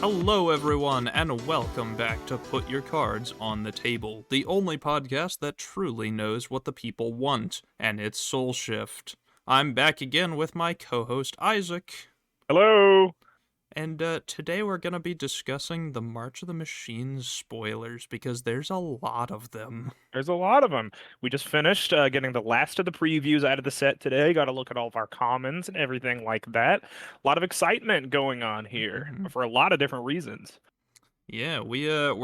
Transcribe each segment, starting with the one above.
Hello, everyone, and welcome back to Put Your Cards on the Table, the only podcast that truly knows what the people want, and it's Soul Shift. I'm back again with my co host, Isaac, Hello. and today we're going to be discussing the March of the Machines spoilers because there's a lot of them. There's a lot of them. We just finished getting the last of the previews out of the set today. Got to look at all of our commons and everything like that. A lot of excitement going on here for a lot of different reasons. Yeah, we're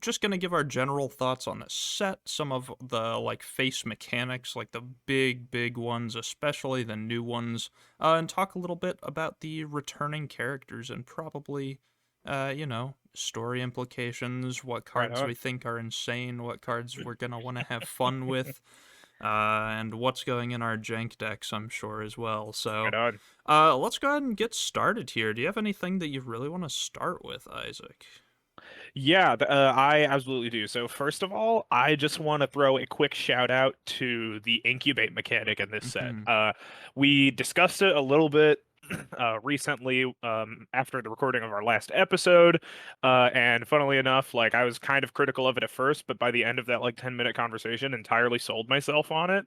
just gonna give our general thoughts on the set, some of the like face mechanics, like the big ones, especially the new ones, and talk a little bit about the returning characters and probably, story implications, what Right cards we on. think are insane, what cards we're gonna want to have fun with, and what's going in our jank decks, I'm sure as well. Right So, on. let's go ahead and get started here. Do you have anything that you really want to start with, Isaac? Yeah, I absolutely do. So first of all, I just want to throw a quick shout out to the incubate mechanic in this set. Hmm. We discussed it a little bit recently after the recording of our last episode, and funnily enough, like I was kind of critical of it at first, but by the end of that like 10-minute conversation, entirely sold myself on it.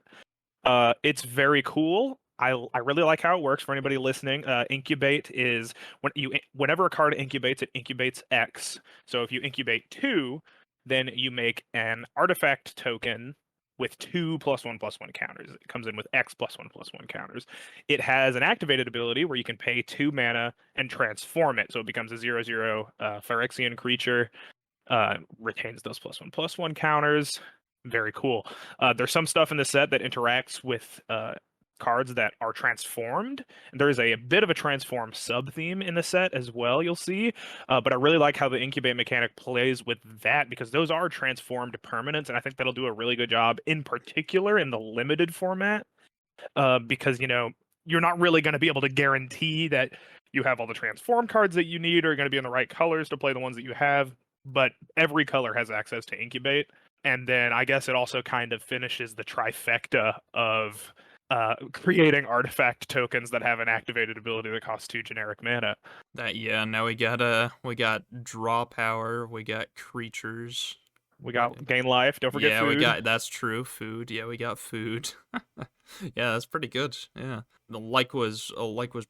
It's very cool. I really like how it works for anybody listening. Incubate is whenever a card incubates, it incubates X. So if you incubate two, then you make an artifact token with two +1/+1 counters. It comes in with X +1/+1 counters. It has an activated ability where you can pay 2 mana and transform it, so it becomes a 0/0 Phyrexian creature. Retains those +1/+1 counters. Very cool. There's some stuff in the set that interacts with cards that are transformed. There's a bit of a transform sub theme in the set as well, you'll see. But I really like how the incubate mechanic plays with that because those are transformed permanents, and I think that'll do a really good job, in particular in the limited format. Because you're not really going to be able to guarantee that you have all the transform cards that you need or are going to be in the right colors to play the ones that you have. But every color has access to incubate, and then I guess it also kind of finishes the trifecta of creating artifact tokens that have an activated ability that costs 2 generic mana. Now we got draw power, we got creatures. We What? got gain life. Don't forget Yeah, we food. got that's true. Food. Yeah, we got food. Yeah, that's pretty good. Yeah. Like was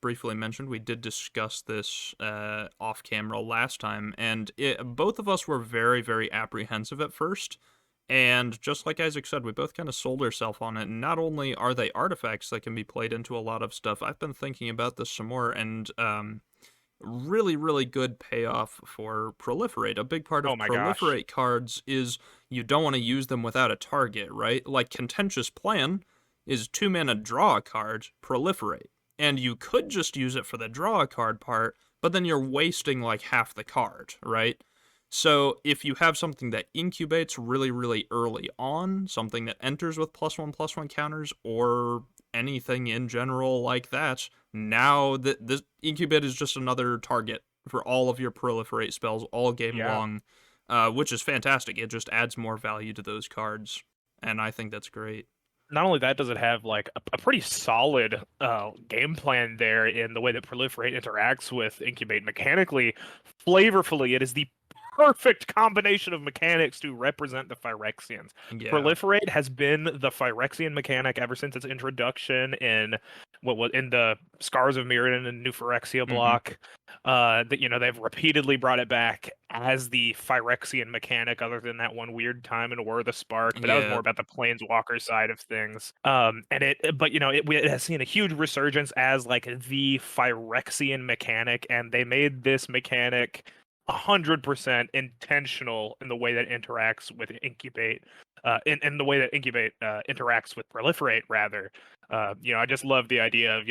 briefly mentioned, we did discuss this off camera last time, and both of us were very apprehensive at first. And just like Isaac said, we both kind of sold ourselves on it. And not only are they artifacts that can be played into a lot of stuff, I've been thinking about this some more, and really good payoff for proliferate. A big part Oh of my gosh. proliferate cards is you don't want to use them without a target, right? Like contentious plan is 2 mana draw a card, proliferate. And you could just use it for the draw a card part, but then you're wasting like half the card, right? So if you have something that incubates really early on, something that enters with +1/+1 counters, or anything in general like that, now that this incubate is just another target for all of your proliferate spells all game Yeah. long, which is fantastic. It just adds more value to those cards, and I think that's great. Not only that does it have like a pretty solid game plan there in the way that proliferate interacts with incubate mechanically. Flavorfully, it is the perfect combination of mechanics to represent the Phyrexians. Yeah. Proliferate has been the Phyrexian mechanic ever since its introduction in what was in the Scars of Mirrodin and New Phyrexia Hmm. block. That they've repeatedly brought it back as the Phyrexian mechanic, other than that one weird time in War of the Spark, but that was Yeah. more about the Planeswalker side of things. But it has seen a huge resurgence as like the Phyrexian mechanic, and they made this mechanic 100% intentional in the way that interacts with incubate, in the way that incubate interacts with proliferate rather. I just love the idea of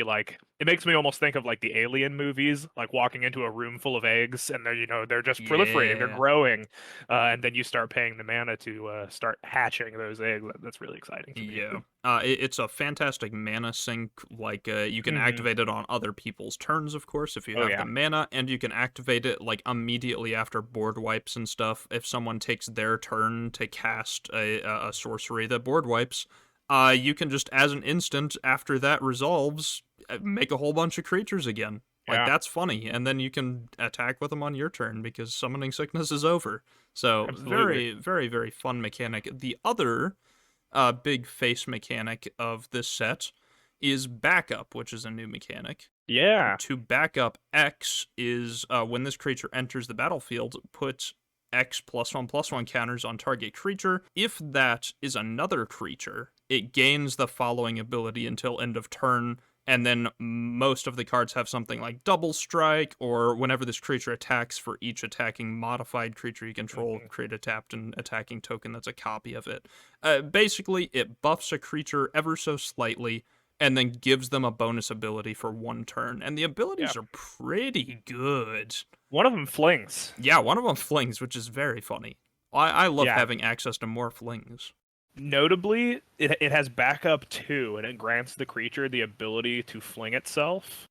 it makes me almost think of like the Alien movies, like walking into a room full of eggs and they're just proliferating, they're Yeah. growing, and then you start paying the mana to start hatching those eggs. That's really exciting to me. Yeah. It's a fantastic mana sink. Like, you can Hmm. activate it on other people's turns, of course, if you Oh have the yeah. mana, and you can activate it like immediately after board wipes and stuff. If someone takes their turn to cast a sorcery that board wipes, you can just, as an instant after that resolves, make a whole bunch of creatures again. Like, Yeah, that's funny, and then you can attack with them on your turn because summoning sickness is over. So, absolutely. very, very, very fun mechanic. The other big face mechanic of this set is backup, which is a new mechanic. Yeah. To back up X is when this creature enters the battlefield, put X +1/+1 counters on target creature. If that is another creature, it gains the following ability until end of turn, and then most of the cards have something like double strike, or whenever this creature attacks, for each attacking modified creature you control, Mhm. create a tapped and attacking token that's a copy of it. Basically, it buffs a creature ever so slightly, and then gives them a bonus ability for one turn. And the Yeah. abilities are pretty good. One of them flings. Yeah, one of them flings, which is very funny. I love Yeah. having access to more flings. Notably, it has backup too, and it grants the creature the ability to fling itself.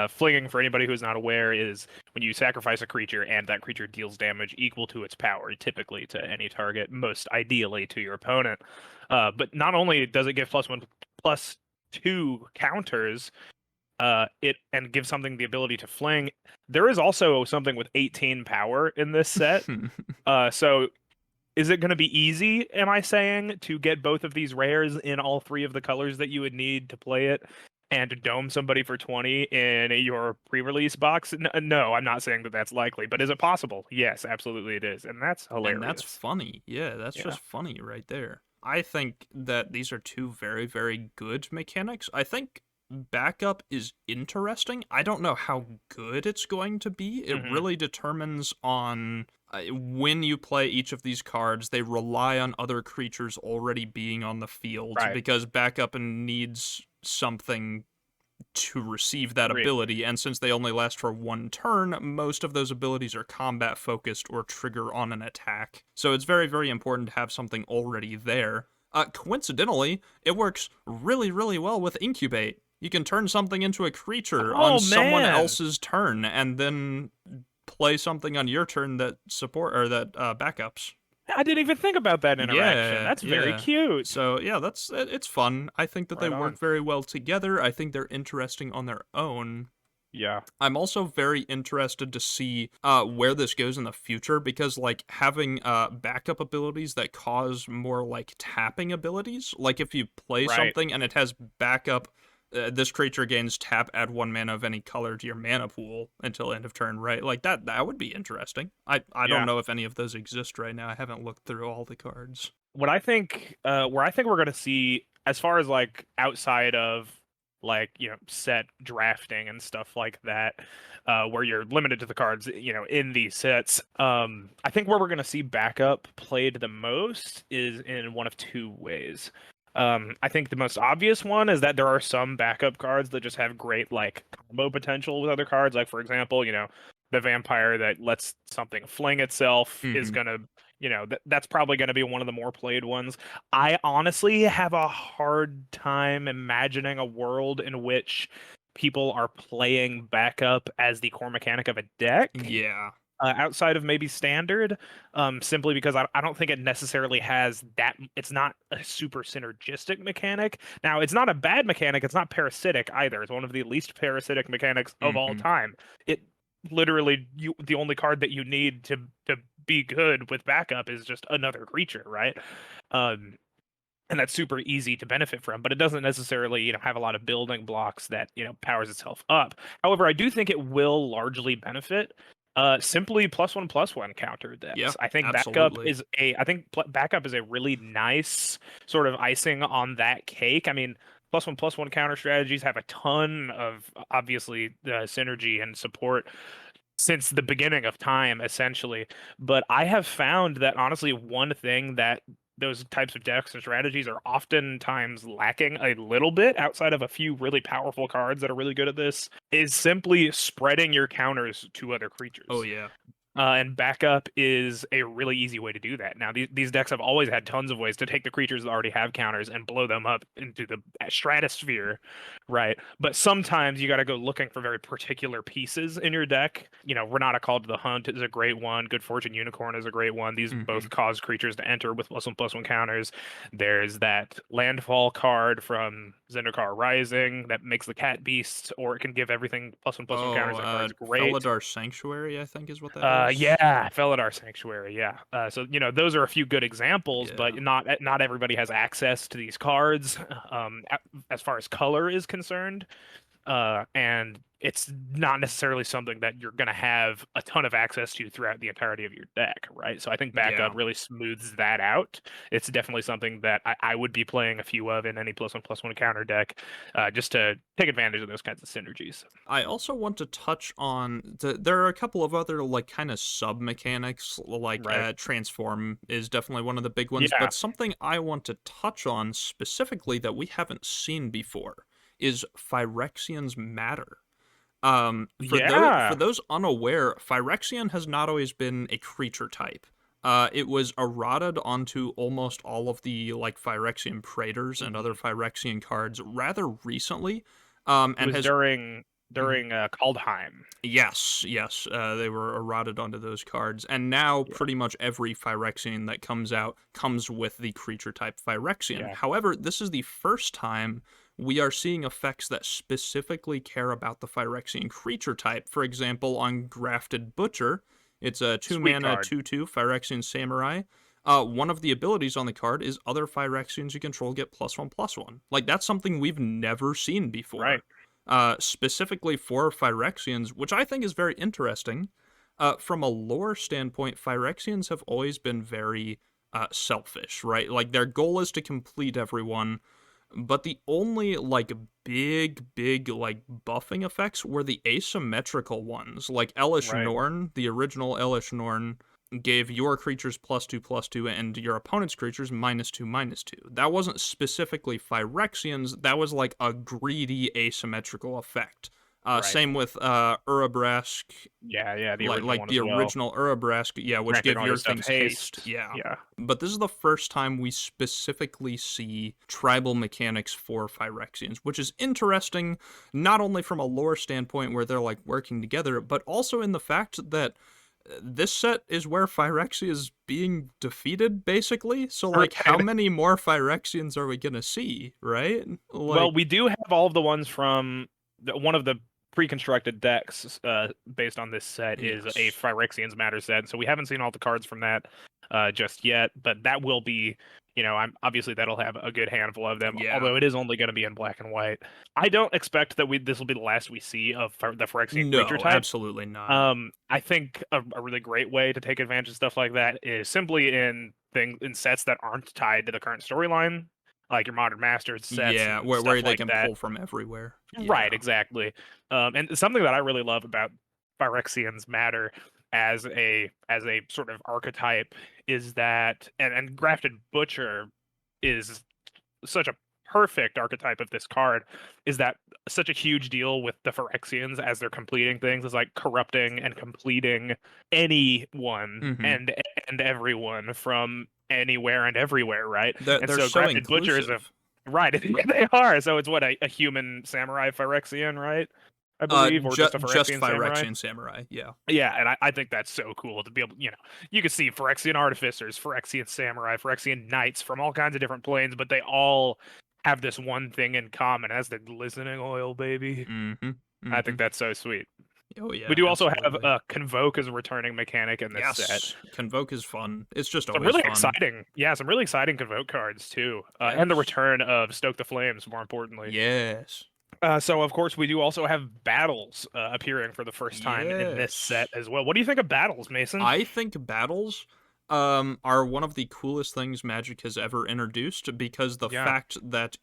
Flinging, for anybody who's not aware, is when you sacrifice a creature and that creature deals damage equal to its power, typically to any target, most ideally to your opponent. But not only does it give +1/+2 counters, it and give something the ability to fling, there is also something with 18 power in this set. So is it going to be easy, am I saying, to get both of these rares in all three of the colors that you would need to play it and to dome somebody for 20 in your pre-release box? No, I'm not saying that that's likely, but is it possible? Yes, absolutely it is. And that's And that's hilarious. funny. Yeah, that's Yeah. just funny right there. I think that these are two very, very good mechanics. I think backup is interesting. I don't know how good it's going to be. It Hmm. really determines on when you play each of these cards. They rely on other creatures already being on the field Right. because backup needs something to receive that Agreed. ability, and since they only last for one turn, most of those abilities are combat focused or trigger on an attack. So it's very, very important to have something already there. Coincidentally, it works really, really well with Incubate. You can turn something into a creature on Oh someone man. else's turn, and then play something on your turn that support or that backups. I didn't even think about that interaction. Yeah, That's very yeah. cute. So yeah, it's fun. I think that they Right work on. very well together. I think they're interesting on their own. Yeah. I'm also very interested to see where this goes in the future because like having backup abilities that cause more like tapping abilities, like if you play Right. something and it has backup, this creature gains tap, add 1 mana of any color to your mana pool until end of turn, right? Like that would be interesting. I don't Yeah. know if any of those exist right now. I haven't looked through all the cards. What I think, where I think we're gonna see, as far as like outside of like set drafting and stuff like that, where you're limited to the cards in these sets. I think where we're gonna see backup played the most is in one of two ways. I think the most obvious one is that there are some backup cards that just have great like combo potential with other cards. Like for example, the vampire that lets something fling itself is Mm-hmm. gonna that's probably going to be one of the more played ones. I honestly have a hard time imagining a world in which people are playing backup as the core mechanic of a deck, Yeah. outside of maybe standard, simply because I don't think it necessarily has that. It's not a super synergistic mechanic. Now, it's not a bad mechanic. It's not parasitic either. It's one of the least parasitic mechanics of all Mm-hmm. time. It literally, the only card that you need to be good with backup is just another creature, right? Um, and that's super easy to benefit from, but it doesn't necessarily have a lot of building blocks that powers itself up. However, I do think it will largely benefit simply +1/+1 counter Yeah. decks. I think Absolutely. backup is a really nice sort of icing on that cake. I mean, +1/+1 counter strategies have a ton of obviously synergy and support since the beginning of time, essentially. But I have found that honestly, one thing that those types of decks and strategies are oftentimes lacking a little bit, outside of a few really powerful cards that are really good at this, is simply spreading your counters to other Oh creatures. yeah. And backup is a really easy way to do that. Now, these decks have always had tons of ways to take the creatures that already have counters and blow them up into the stratosphere, right? But sometimes you got to go looking for very particular pieces in your deck. Renata Call to the Hunt is a great one. Good Fortune Unicorn is a great one. These Mm-hmm. both cause creatures to enter with +1/+1 counters. There's that Landfall card from Zendikar Rising that makes the cat beasts, or it can give everything +1/+1 counters. Oh, That card's great. Felidar Sanctuary, I think is what that is. Yeah, Felidar Sanctuary, yeah. So those are a few good examples, but Yeah. not everybody has access to these cards, as far as color is concerned. And it's not necessarily something that you're going to have a ton of access to throughout the entirety of your deck, right? So I think backup Yeah. really smooths that out. It's definitely something that I would be playing a few of in any +1/+1 counter deck, just to take advantage of those kinds of synergies. I also want to touch on there are a couple of other like kind of sub mechanics, like Right. transform is definitely one of the big ones, Yeah. but something I want to touch on specifically that we haven't seen before is Phyrexian's Matter. For Yeah. those unaware, Phyrexian has not always been a creature type. It was eroded onto almost all of the like Phyrexian Praetors and other Mhm. Phyrexian cards rather recently, It and was has. during Kaldheim. Yes, yes, they were eroded onto those cards, and now Yeah. pretty much every Phyrexian that comes out comes with the creature type Phyrexian. Yeah. However, this is the first time we are seeing effects that specifically care about the Phyrexian creature type. For example, on Grafted Butcher, it's a 2 Sweet mana card. 2/2 Phyrexian Samurai. One of the abilities on the card is other Phyrexians you control get +1/+1. Like, that's something we've never seen Right. before, specifically for Phyrexians, which I think is very interesting. From a lore standpoint, Phyrexians have always been very selfish, right? Like their goal is to complete everyone, but the only like big like buffing effects were the asymmetrical ones. Like Elish Right. Norn, the original Elish Norn gave your creatures +2/+2 and your opponent's creatures -2/-2. That wasn't specifically Phyrexians, that was like a greedy asymmetrical effect. Right. Same with Urabrask, Yeah, yeah, the original like one the as well. original Urabrask, yeah, which Granted give all your your stuff things haste, haste. yeah. Yeah. But this is the first time we specifically see tribal mechanics for Phyrexians, which is interesting, not only from a lore standpoint where they're like working together, but also in the fact that this set is where Phyrexia is being defeated, basically. So, like, how Right. many more Phyrexians are we gonna see, right? Well, Like, we do have all of the ones from one of the pre-constructed decks based on this set is a yes. Phyrexian's Matter set. So we haven't seen all the cards from that just yet, but that will be, I'm obviously that'll have a good handful of them. Yeah. Although it is only going to be in black and white. I don't expect that this will be the last we see of the Phyrexian creature No, type. absolutely not. I think a really great way to take advantage of stuff like that is simply in sets that aren't tied to the current storyline, like your Modern Masters sets Yeah, and where stuff they like can that. pull from everywhere. Right, Yeah. exactly. And something that I really love about Phyrexians Matter as a sort of archetype is that, and Grafted Butcher is such a perfect archetype of this card, is that such a huge deal with the Phyrexians as they're completing things is like corrupting and completing anyone Mm-hmm. and everyone from anywhere and everywhere, right? They're, And they're so so Grafted Butcher is a inclusive. right. They are. So it's what a human samurai Phyrexian, right? I believe, or just a Just Phyrexian samurai. Phyrexian Samurai, yeah. Yeah, and I think that's so cool to be able, you could see Phyrexian artificers, Phyrexian samurai, Phyrexian knights from all kinds of different planes, but they all have this one thing in common as the glistening oil, baby. Mm-hmm. I Mm-hmm. think that's so sweet. Oh We yeah, do also have absolutely. Convoke as a returning mechanic in this set. Yes. Convoke is fun. It's just Some always really fun. exciting, yeah, some really exciting Convoke cards too, and the Yes. return of Stoke the Flames, more importantly. Yes. So of course we do also have battles appearing for the first time in this set Yes. as well. What do you think of battles, Mason? I think battles are one of the coolest things Magic has ever introduced, because the Yeah, fact that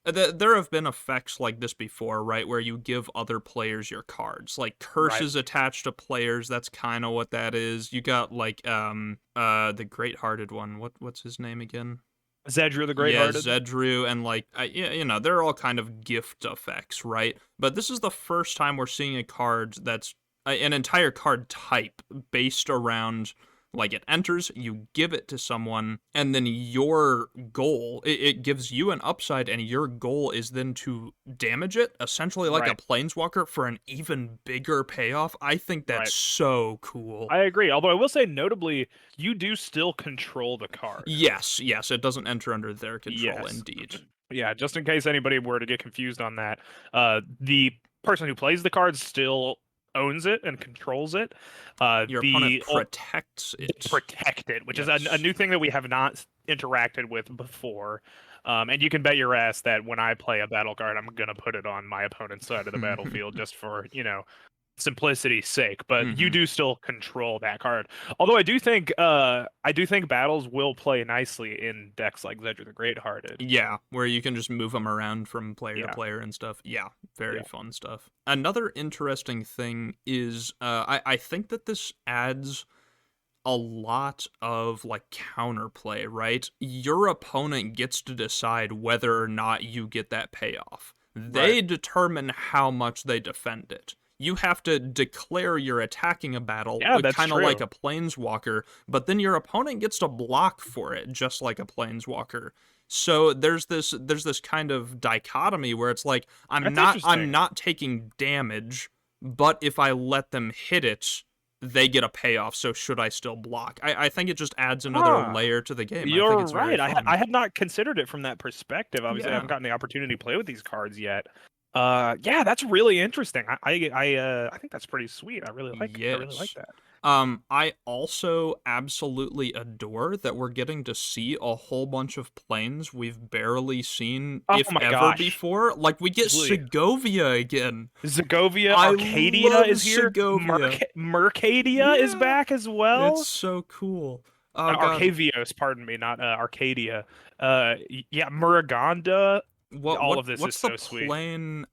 there have been effects like this before, right, where you give other players your cards, like right. curses attached to players. That's kind of what that is. You got like the Great-Hearted one. What's his name again? Zedru the Yeah, Great-Hearted. Zedru, and like yeah, they're all kind of gift effects, right? But this is the first time we're seeing a card that's an entire card type based around, like, it enters, you give it to someone, and then your goal, it gives you an upside, and your goal is then to damage it, essentially like a Right, planeswalker for an even bigger payoff. I think that's right. so cool. I agree. Although I will say, notably, you do still control the card. Yes, it doesn't enter under their control, Yes. indeed. Yeah, just in case anybody were to get confused on that, the person who plays the card still owns it and controls it. Your opponent The protects it. protected, which is a Yes. new thing that we have not interacted with before. And you can bet your ass that when I play a battle card, I'm gonna put it on my opponent's side of the battlefield just for, simplicity's sake. But you Hmm. do still control that card. Although I do think battles will play nicely in decks like Zedger the Greathearted. Yeah, where you can just move them around from player to Yeah, player and stuff. Yeah, very yeah. fun stuff. Another interesting thing is I think that this adds a lot of like counterplay, right? Your opponent gets to decide whether or not you get that payoff. Right. They determine how much they defend it. You have to declare you're attacking a battle, Yeah, that's kind of like true. a planeswalker, but then your opponent gets to block for it, just like a planeswalker. So there's this kind of dichotomy where it's like I'm That's not I'm interesting. not taking damage, but if I let them hit it, they get a payoff, so should I still block? I think it just adds another Huh. layer to the game. I think You're it's very right. fun. I had not considered it from that perspective. Obviously, I haven't Yeah. gotten the opportunity to play with these cards yet. Yeah, that's really interesting. I think that's pretty sweet. I really like Yes. that. I also absolutely adore that we're getting to see a whole bunch of planes we've barely seen, Oh if my ever, gosh. before. Like, we get Absolutely. Segovia again. Zagovia, I Arcadia love is here. Segovia. Mercadia is Yeah. back as It's well. so cool. Oh, God. Arcavios, pardon me, not Arcadia. Yeah, Muraganda. All of this is What's the so sweet. plane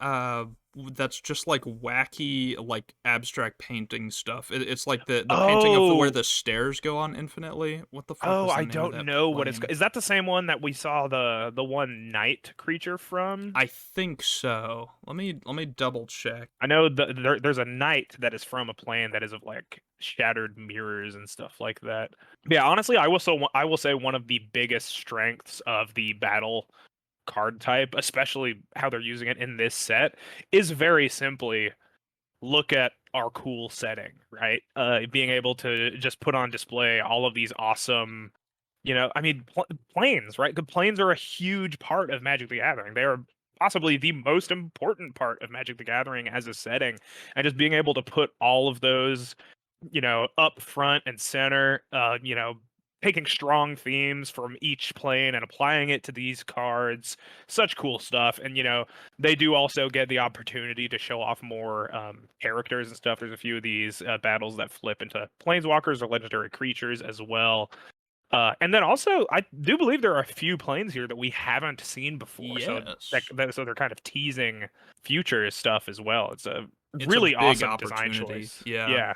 that's just like wacky like abstract painting stuff? It's like the painting of where Oh, the stairs go on infinitely. What the fuck oh, was the I name of don't that know what it's. plane? Is that the same one that we saw the one night creature from? I think so. Let me double check. I know there's a knight that is from a plane that is of like shattered mirrors and stuff like that. Yeah, honestly, I will say one of the biggest strengths of the battle card type, especially how they're using it in this set, is very simply look at our cool setting, right? Being able to just put on display all of these awesome, I mean, planes, right? The planes are a huge part of Magic the Gathering. They are possibly the most important part of Magic the Gathering as a setting, and just being able to put all of those, up front and center, taking strong themes from each plane and applying it to these cards, such cool stuff. And they do also get the opportunity to show off more characters and stuff. There's a few of these battles that flip into planeswalkers or legendary creatures as well. And then also, I do believe there are a few planes here that we haven't seen before, so Yes. so they're kind of teasing future stuff as well. It's a It's a really big awesome design opportunity. choice. Yeah. Yeah.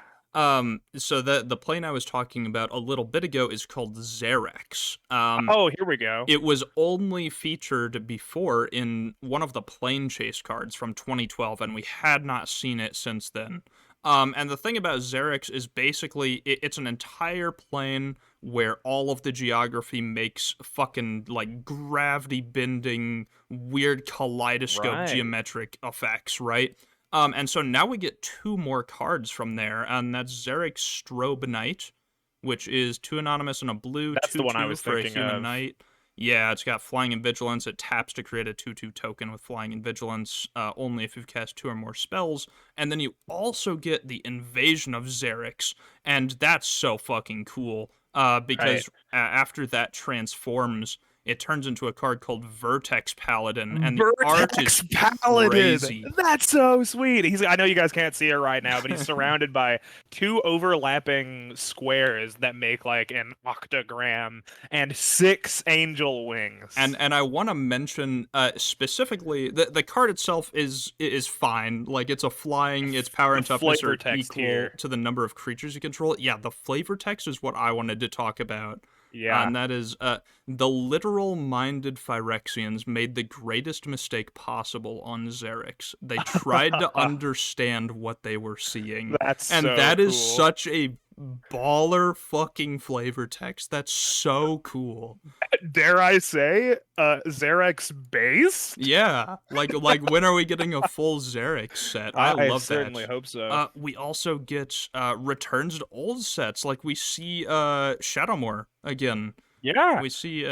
So the plane I was talking about a little bit ago is called Xerax. Oh, here we go. It was only featured before in one of the plane chase cards from 2012, and we had not seen it since then. And the thing about Xerix is basically it's an entire plane where all of the geography makes fucking like gravity bending, weird kaleidoscope Right. geometric effects, right? And so now we get two more cards from there, and that's Xerix Strobe Knight, which is two anonymous and a blue That's the one I 2/2 was for a thinking human of. knight. Yeah, it's got flying and vigilance. It taps to create a 2/2 token with flying and vigilance, only if you've cast two or more spells. And then you also get the invasion of Xerix, and that's so fucking cool. Right. Because after that transforms, it turns into a card called Vertex Paladin, and the art is Vertex Paladin. crazy. That's so sweet. I know you guys can't see it right now, but he's surrounded by two overlapping squares that make like an octagram and six angel wings. And I want to mention specifically the card itself is fine. Like it's a flying, its power The and toughness flavor are text equal here. to the number of creatures you control. Yeah, the flavor text is what I wanted to talk about. Yeah. And that is the literal minded Phyrexians made the greatest mistake possible on Xerix. They tried to understand what they were seeing. That's And so that is cool. such a baller fucking flavor text. That's so cool. Dare I say, Xerex based? Yeah, like when are we getting a full Xerix set? I I love certainly that. hope so. We also get returns to old sets, like we see Shadowmoor again. Yeah. We see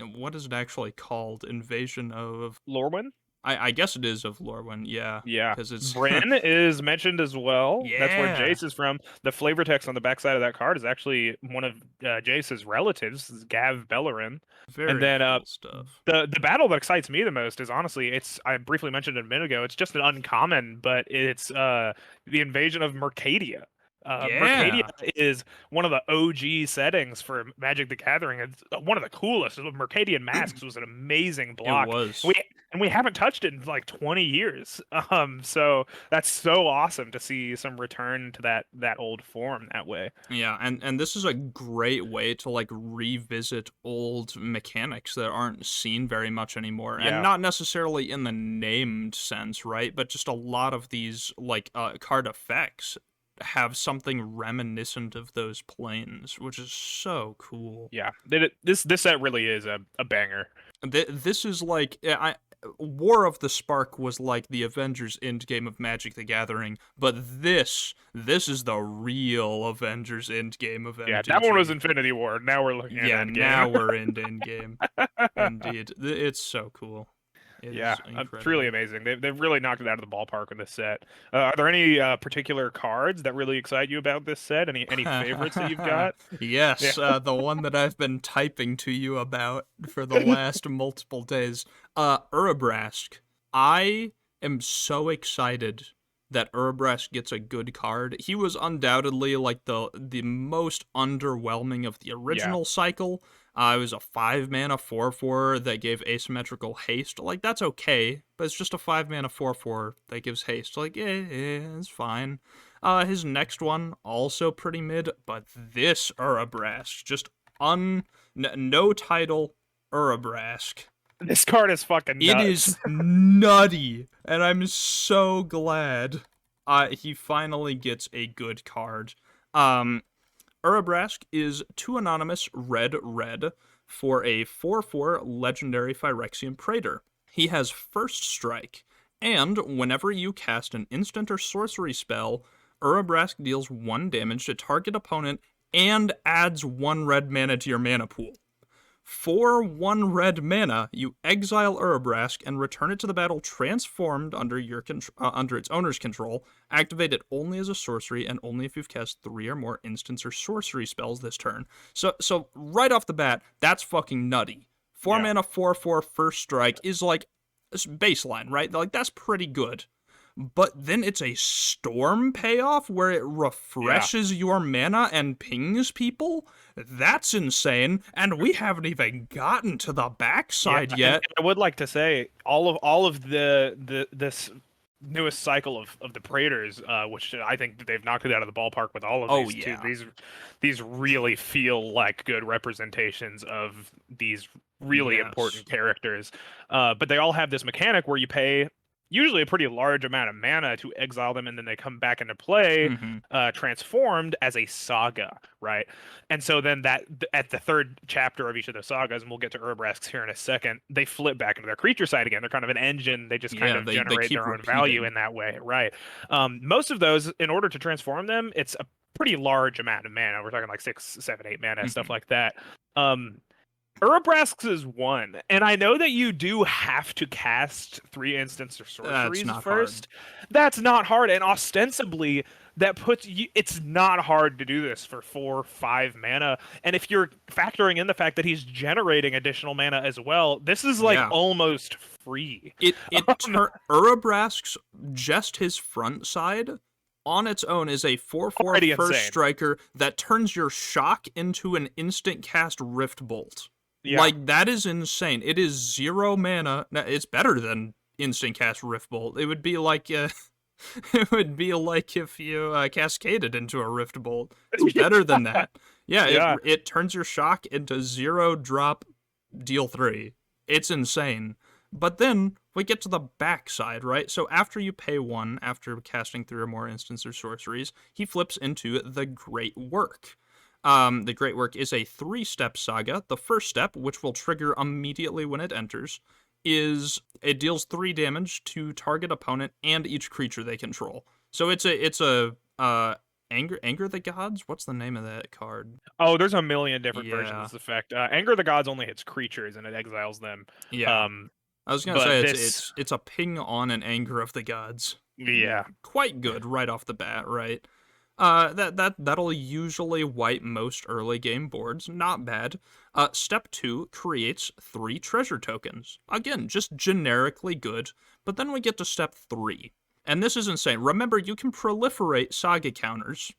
what is it actually called? Invasion of... Lorwyn? I guess it is of Lorwyn, yeah. Yeah. Because it's... Bryn is mentioned as well. That's where Yeah. Jace is from. The flavor text on the backside of that card is actually one of Jace's relatives, is Gav Bellerin. And Very then cool stuff. the battle that excites me the most is honestly, I briefly mentioned it a minute ago. It's just an uncommon, but it's the invasion of Mercadia. Mercadia Yeah. is one of the OG settings for Magic the Gathering. It's one of the coolest. Mercadian Masks was an amazing It block. was. We haven't touched it in like 20 years. So that's so awesome to see some return to that old form that way. Yeah, and this is a great way to like revisit old mechanics that aren't seen very much anymore, and Yeah. not necessarily in the named sense, right? But just a lot of these like card effects have something reminiscent of those planes, which is so cool. Yeah. This set really is a banger. This is like War of the Spark was like the Avengers Endgame of Magic the Gathering, but this is the real Avengers Endgame of MTG. Yeah, that one was Infinity War. Now we're looking at Endgame. Now we're into Endgame. Indeed. It's so cool. It is incredible. Truly amazing. They've really knocked it out of the ballpark with this set. Are there any particular cards that really excite you about this set? Any favorites that you've got? Yes, the one that I've been typing to you about for the last multiple days. Urabrask. I am so excited that Urabrask gets a good card. He was undoubtedly like the most underwhelming of the original cycle. It was a 5-mana 4/4 that gave asymmetrical haste. Like, that's okay, but it's just a 5-mana 4/4 that gives haste. Like, it's fine. His next one, also pretty mid, but this Urabrask, just no title Urabrask. This card is fucking nuts. It is nutty, and I'm so glad he finally gets a good card. Urabrask is 2 anonymous red for a 4/4 legendary Phyrexian Praetor. He has first strike, and whenever you cast an instant or sorcery spell, Urabrask deals 1 damage to target opponent and adds 1 red mana to your mana pool. For 1 red mana, you exile Urabrask and return it to the battle transformed under its owner's control. Activate it only as a sorcery and only if you've cast 3 or more instants or sorcery spells this turn. So right off the bat, that's fucking nutty. 4 mana 4/4 first strike is like baseline, right? Like, that's pretty good. But then it's a storm payoff where it refreshes your mana and pings people? That's insane, and we haven't even gotten to the backside yet. And I would like to say all of this newest cycle of the Praetors, which I think they've knocked it out of the ballpark with all of these too. These really feel like good representations of these really important characters. But they all have this mechanic where you pay usually a pretty large amount of mana to exile them, and then they come back into play, transformed as a saga, right? And so then that at the 3rd chapter of each of the sagas, and we'll get to Urabrask's here in a second, they flip back into their creature side again. They're kind of an engine. They just kind of generate their own value in that way, right? Most of those, in order to transform them, it's a pretty large amount of mana. We're talking like 6, 7, 8 mana, stuff like that. Urabrask's is 1, and I know that you do have to cast 3 instants or sorceries first. That's not hard, and ostensibly that puts you, it's not hard to do this for 4, 5 mana. And if you're factoring in the fact that he's generating additional mana as well, this is like almost free. Urabrask's, just his front side on its own, is a 4/4 first striker that turns your shock into an instant cast Rift Bolt. Yeah. Like, that is insane. It is 0 mana. Now, it's better than instant cast Rift Bolt. It would be like it would be like if you cascaded into a Rift Bolt. It's better than that. It turns your shock into 0 drop, deal 3. It's insane. But then we get to the backside, right? So after you pay 1, after casting 3 or more instants or sorceries, he flips into the Great Work. The Great Work is a 3-step saga. The first step, which will trigger immediately when it enters, is it deals 3 damage to target opponent and each creature they control. So it's a Anger the Gods? What's the name of that card? Oh, there's a million different versions of Yeah. this effect. Anger of the Gods only hits creatures and it exiles them. Yeah. Um, I was gonna but say this, it's a ping on an Anger of the Gods. yeah, Quite good right off the bat, right? That'll usually wipe most early game boards. Not bad. Step 2 creates 3 treasure tokens. Again, just generically good. But then we get to step 3. And this is insane. Remember, you can proliferate saga counters,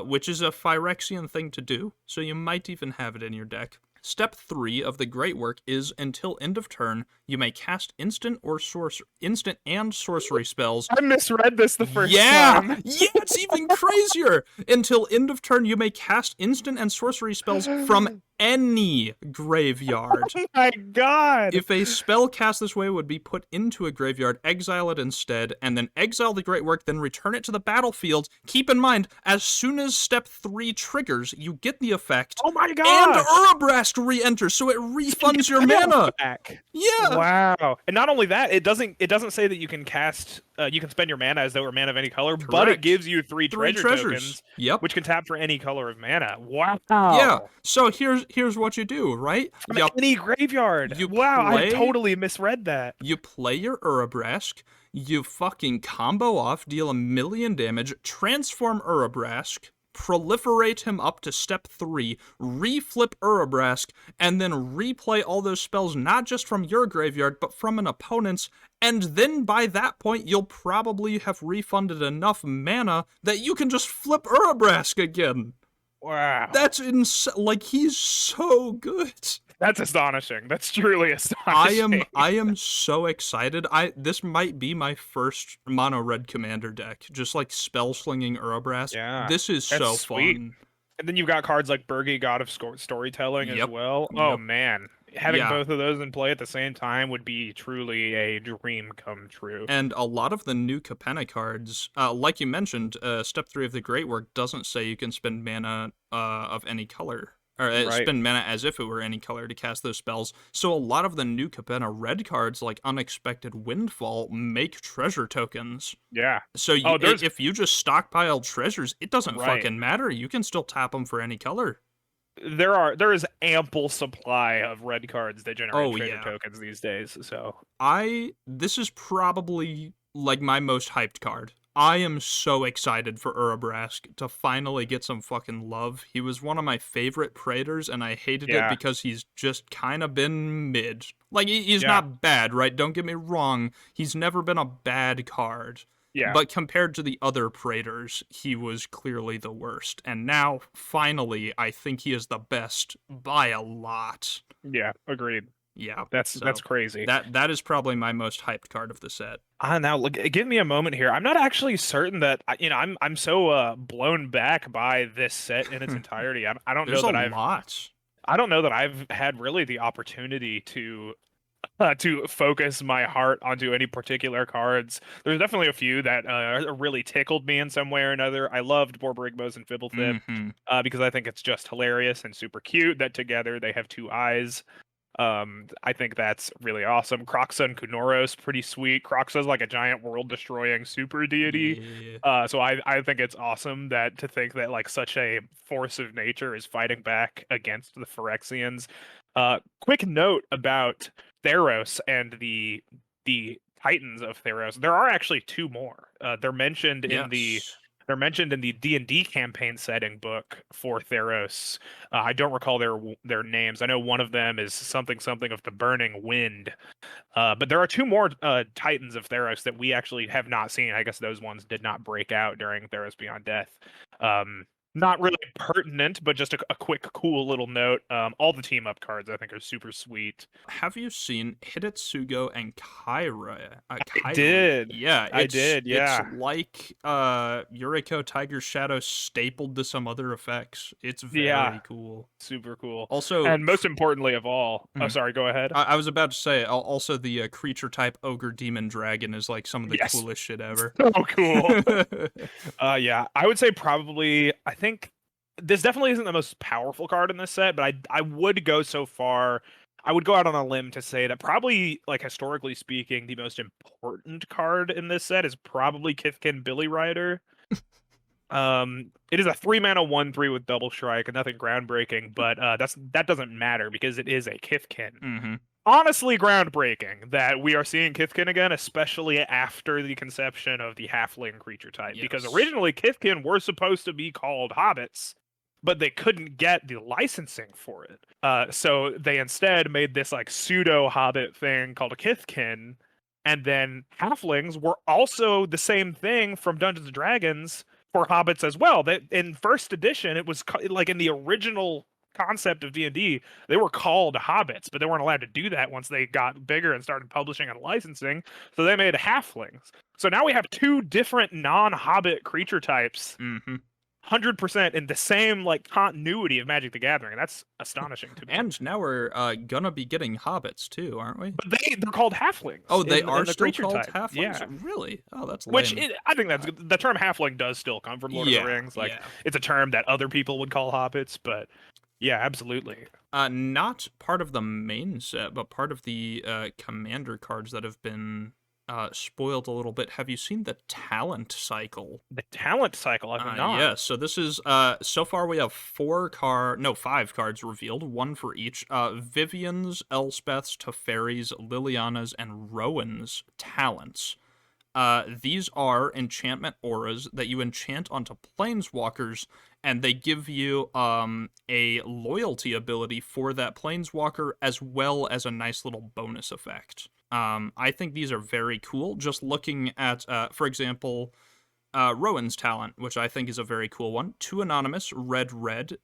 which is a Phyrexian thing to do, so you might even have it in your deck. Step 3 of the Great Work is until end of turn, you may cast instant and sorcery spells. I misread this the first Yeah, time. it's even crazier. Until end of turn, you may cast instant and sorcery spells from any graveyard. Oh my god! If a spell cast this way would be put into a graveyard, exile it instead, and then exile the Great Work, then return it to the battlefield. Keep in mind, as soon as step 3 triggers, you get the effect. Oh my god! And Urabrask re-enters, so it refunds your mana. Back. Yeah. Wow. And not only that, it doesn't say that you can cast you can spend your mana as though it were mana of any color, but it Correct. gives you three Treasures. tokens, Yep. which can tap for any color of mana. Wow. Yeah. So here's what you do, right? From any graveyard. Wow, I totally misread that. You play your Urabrask, you fucking combo off, deal 1,000,000 damage, transform Urabrask, proliferate him up to step 3, reflip Urabrask, and then replay all those spells not just from your graveyard, but from an opponent's, and then by that point, you'll probably have refunded enough mana that you can just flip Urabrask again. Wow. That's like, he's so good. That's astonishing. That's truly astonishing. I am so excited. This might be my first mono red commander deck. Just like spell slinging Urabrask. Yeah. This is That's so sweet. fun. And then you've got cards like Birgi, God of Storytelling as well. Yep. Oh man. Having both of those in play at the same time would be truly a dream come true. And a lot of the new Capenna cards, like you mentioned, step 3 of the Great Work doesn't say you can spend mana of any color. Or spend mana as if it were any color to cast those spells. So a lot of the new Capenna red cards, like Unexpected Windfall, make treasure tokens. Yeah. So if you just stockpile treasures, it doesn't fucking matter. You can still tap them for any color. There is ample supply of red cards that generate treasure tokens these days. So this is probably like my most hyped card. I am so excited for Urabrask to finally get some fucking love. He was one of my favorite Praetors, and I hated it because he's just kind of been mid. Like, he's not bad, right? Don't get me wrong. He's never been a bad card. Yeah. But compared to the other Praetors, he was clearly the worst. And now, finally, I think he is the best by a lot. Yeah, agreed. Yeah, that's crazy. That is probably my most hyped card of the set. Now look, give me a moment here. I'm not actually certain that I'm so blown back by this set in its entirety. I don't know that I don't know that I've had really the opportunity to focus my heart onto any particular cards. There's definitely a few that really tickled me in some way or another. I loved Borborygmos and Fibblethip because I think it's just hilarious and super cute that together they have two eyes. I think that's really awesome. Kroxa and Kunoros, pretty sweet. Kroxa's like a giant world-destroying super deity. Yeah. So I think it's awesome to think that like such a force of nature is fighting back against the Phyrexians. Quick note about Theros and the Titans of Theros. There are actually two more. They're mentioned in the D&D campaign setting book for Theros. I don't recall their names. I know one of them is something of the Burning Wind. But there are two more Titans of Theros that we actually have not seen. I guess those ones did not break out during Theros Beyond Death. Not really pertinent, but just a quick, cool little note. All the team-up cards, I think, are super sweet. Have you seen Hidetsugo and Kyra? I did. Yeah, I did, yeah. It's like Yuriko Tiger Shadow stapled to some other effects. It's very cool. Super cool. Also, and most importantly of all... Oh, sorry, go ahead. I was about to say, also the creature-type Ogre Demon Dragon is like some of the coolest shit ever. So cool. Yeah, I would say probably... I think this definitely isn't the most powerful card in this set, but I would go so far. I would go out on a limb to say that probably, like, historically speaking, the most important card in this set is probably Kithkin Billy Rider. It is a 3-mana 1/3 with double strike and nothing groundbreaking, but that doesn't matter because it is a Kithkin. Mm-hmm. Honestly, groundbreaking that we are seeing Kithkin again, especially after the conception of the halfling creature type. Because Yes. originally Kithkin were supposed to be called hobbits, but they couldn't get the licensing for it. So they instead made this like pseudo hobbit thing called a Kithkin, and then halflings were also the same thing from Dungeons and Dragons for hobbits as well. That in first edition, it was like in the original concept of D&D, they were called hobbits, but they weren't allowed to do that once they got bigger and started publishing and licensing. So they made halflings. So now we have two different non-hobbit creature types. Mm-hmm. 100% in the same like continuity of Magic the Gathering, and that's astonishing to me. And now we're gonna be getting hobbits too, aren't we? But they're called halflings. Oh, they in are the still creature called type. halflings? Yeah. Really? Oh, that's lame. Which I think that's the term halfling does still come from Lord of the Rings. Like it's a term that other people would call hobbits, but yeah, absolutely. Not part of the main set, but part of the commander cards that have been spoiled a little bit. Have you seen the talent cycle? The talent cycle, I have not. Yes, so this is so far we have 5 cards revealed, one for each. Vivian's, Elspeth's, Teferi's, Liliana's, and Rowan's talents. These are enchantment auras that you enchant onto planeswalkers, and they give you a loyalty ability for that planeswalker as well as a nice little bonus effect. I think these are very cool. Just looking at, for example, Rowan's talent, which I think is a very cool one. 2 anonymous, red,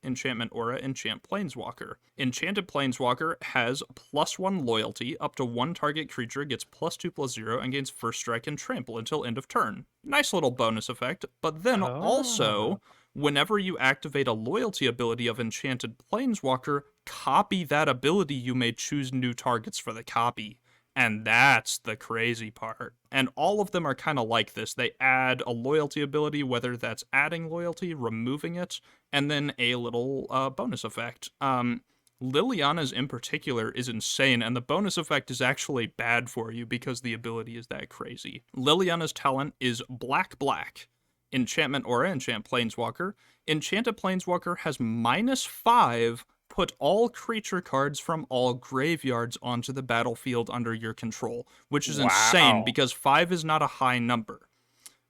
enchantment aura, enchant planeswalker. Enchanted planeswalker has +1 loyalty, up to 1 target creature gets +2/+0 and gains first strike and trample until end of turn. Nice little bonus effect, but then also, whenever you activate a loyalty ability of enchanted planeswalker, copy that ability, you may choose new targets for the copy. And that's the crazy part. And all of them are kind of like this. They add a loyalty ability, whether that's adding loyalty, removing it, and then a little bonus effect. Liliana's in particular is insane, and the bonus effect is actually bad for you because the ability is that crazy. Liliana's talent is black. Enchantment aura, enchant planeswalker. Enchanted planeswalker has -5. Put all creature cards from all graveyards onto the battlefield under your control, which is insane because 5 is not a high number.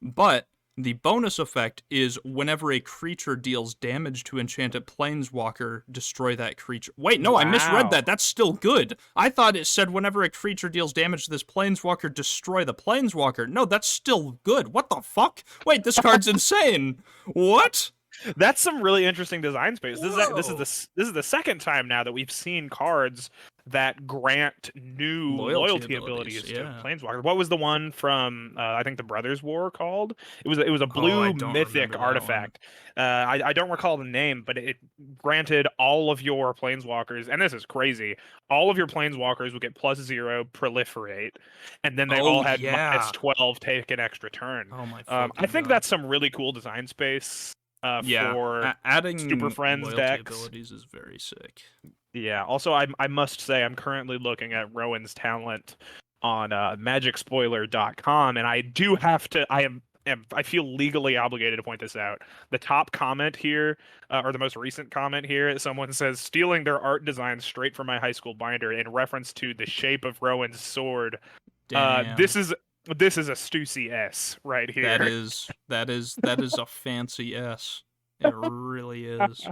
But the bonus effect is whenever a creature deals damage to enchanted planeswalker, destroy that creature. Wait, no, I misread that. That's still good. I thought it said whenever a creature deals damage to this planeswalker, destroy the planeswalker. No, that's still good. What the fuck? Wait, this card's insane. What? That's some really interesting design space. This is the second time now that we've seen cards that grant new loyalty abilities to planeswalkers. What was the one from I think the Brothers War called? It was a blue mythic artifact. I don't recall the name, but it granted all of your planeswalkers, and this is crazy. All of your planeswalkers would get +0 proliferate, and then they all had -12 take an extra turn. Oh my! I think that's some really cool design space. For adding Super Friends decks abilities is very sick. Yeah. Also, I must say I'm currently looking at Rowan's talent on MagicSpoiler.com, and I do have to. I feel legally obligated to point this out. The top comment here, or the most recent comment here, someone says stealing their art design straight from my high school binder in reference to the shape of Rowan's sword. This is a Stussy S right here. That is a fancy S. It really is.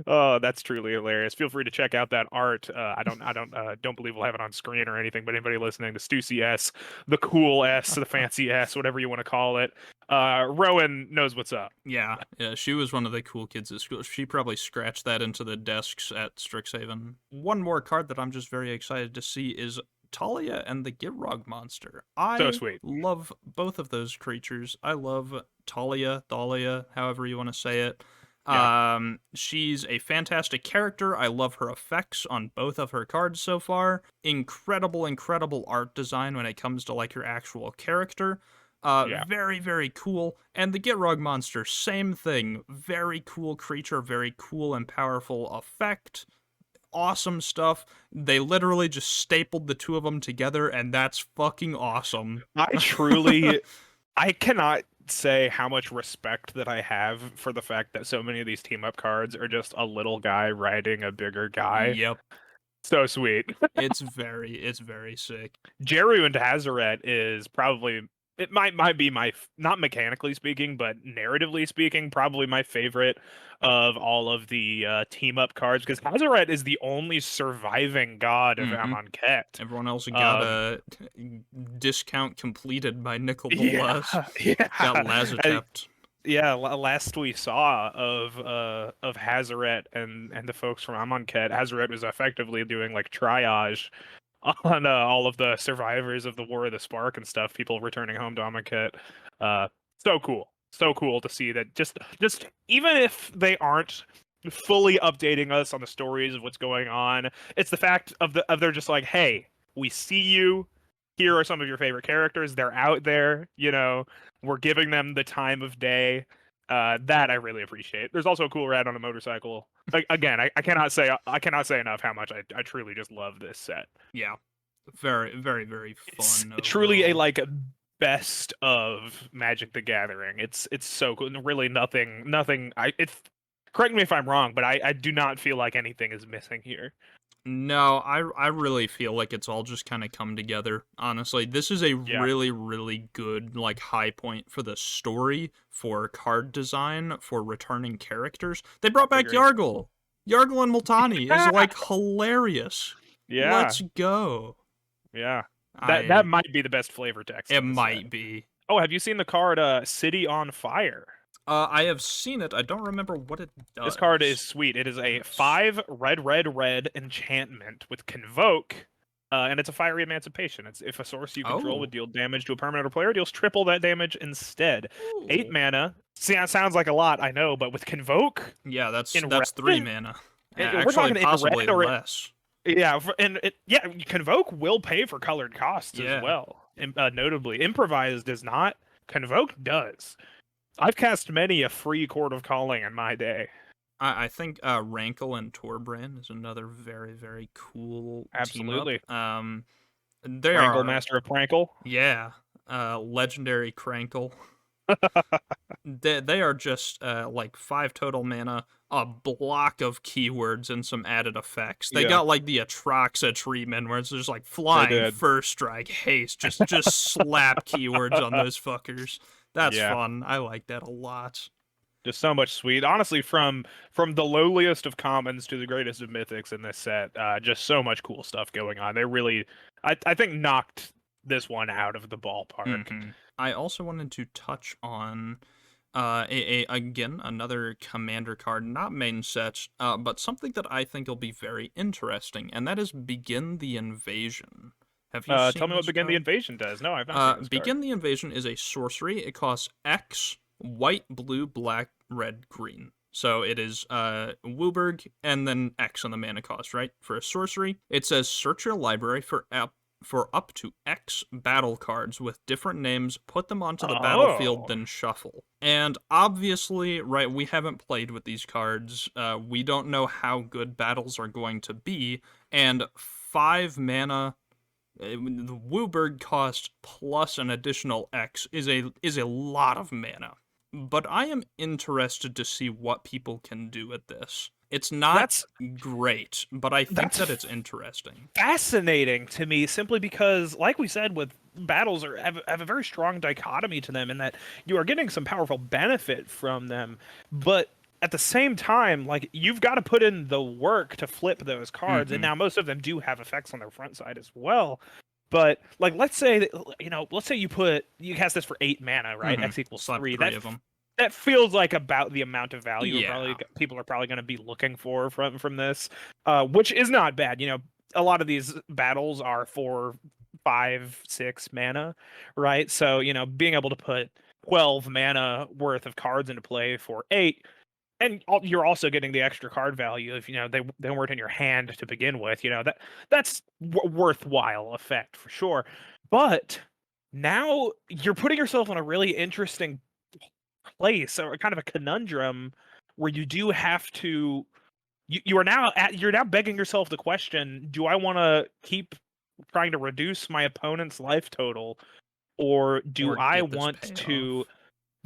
Oh, that's truly hilarious. Feel free to check out that art. I don't believe we'll have it on screen or anything, but anybody listening, the Stussy S, the cool S, the fancy S, whatever you want to call it. Rowan knows what's up. Yeah, she was one of the cool kids at school. She probably scratched that into the desks at Strixhaven. One more card that I'm just very excited to see is Talia and the Gitrog monster. So sweet. Love both of those creatures. I love Talia, however you want to say it. Yeah. She's a fantastic character. I love her effects on both of her cards so far. Incredible art design when it comes to like her actual character. Very, very cool. And the Gitrog monster, same thing. Very cool creature, very cool and powerful effect. Awesome stuff. They literally just stapled the two of them together, and that's fucking awesome. I cannot say how much respect that I have for the fact that so many of these team up cards are just a little guy riding a bigger guy. Yep. So sweet. It's very sick. Jeru and Hazaret is probably it might be my not mechanically speaking, but narratively speaking, probably my favorite of all of the team up cards because Hazaret is the only surviving god of Mm-hmm. Amonkhet. Everyone else got a discount completed by Nicol Yeah, Bolas. yeah. Got Lazatept. Yeah, last we saw of Hazaret and the folks from Amonkhet, Hazaret was effectively doing like triage on all of the survivors of the War of the Spark and stuff, people returning home to Amonkhet. So cool. So cool to see that just even if they aren't fully updating us on the stories of what's going on, it's the fact of they're just like, hey, we see you. Here are some of your favorite characters. They're out there, we're giving them the time of day. That I really appreciate. There's also a cool rat on a motorcycle. Again, I cannot say enough how much I truly just love this set. Yeah. Very, very, very fun. It's truly a like best of Magic the Gathering. It's so cool. Really nothing correct me if I'm wrong, but I do not feel like anything is missing here. No, I really feel like it's all just kind of come together. Honestly, this is a really, really good like high point for the story, for card design, for returning characters. They brought back Yargle. Yargle and Multani is like hilarious. Yeah, let's go. Yeah, that might be the best flavor text. It might be. Oh, have you seen the card City on Fire? I have seen it. I don't remember what it does. This card is sweet. It is a 5 red enchantment with Convoke, and it's a fiery emancipation. It's if a source you control would deal damage to a permanent or player, deals triple that damage instead. Ooh. 8 mana. See, that sounds like a lot, I know, but with Convoke, yeah, that's 3 mana. We're talking possibly less. Yeah, Convoke will pay for colored costs as well. Notably, Improvise does not. Convoke does. I've cast many a free Court of Calling in my day. I think Rankle and Torbrand is another very, very cool Absolutely. team up. Rankle, Master of Prankle. Yeah. Legendary Crankle. They are just like 5 total mana, a block of keywords, and some added effects. They got like the Atraxa treatment where it's just like flying, first strike, haste, just slap keywords on those fuckers. That's fun. I like that a lot. Just so much sweet. Honestly, from the lowliest of commons to the greatest of mythics in this set, just so much cool stuff going on. They really, I think, knocked this one out of the ballpark. Mm-hmm. I also wanted to touch on again another commander card, not main set, but something that I think will be very interesting, and that is Begin the Invasion. Have you seen tell me what Begin the Invasion does. No, I've not seen this Begin card. the Invasion is a sorcery. It costs X, white, blue, black, red, green. So it is Wooburg and then X on the mana cost, right? For a sorcery, it says search your library for up to X battle cards with different names, put them onto the battlefield, then shuffle. And obviously, right, we haven't played with these cards. We don't know how good battles are going to be, and 5 mana. The Wooburg cost plus an additional X is a lot of mana. But I am interested to see what people can do with this. It's not great, but I think that it's interesting. Fascinating to me, simply because, like we said, with battles have a very strong dichotomy to them in that you are getting some powerful benefit from them, but at the same time, like, you've got to put in the work to flip those cards, and now most of them do have effects on their front side as well. But like, let's say that, you cast this for 8 mana, right? X equals 3. Of them. That feels like about the amount of value people are probably going to be looking for from this, which is not bad. A lot of these battles are for 5, 6 mana, right? So being able to put 12 mana worth of cards into play for 8. And you're also getting the extra card value if they weren't in your hand to begin with. That's worthwhile effect for sure. But now you're putting yourself in a really interesting place, or kind of a conundrum, where you do have to. You're now begging yourself the question: do I want to keep trying to reduce my opponent's life total, or do I want to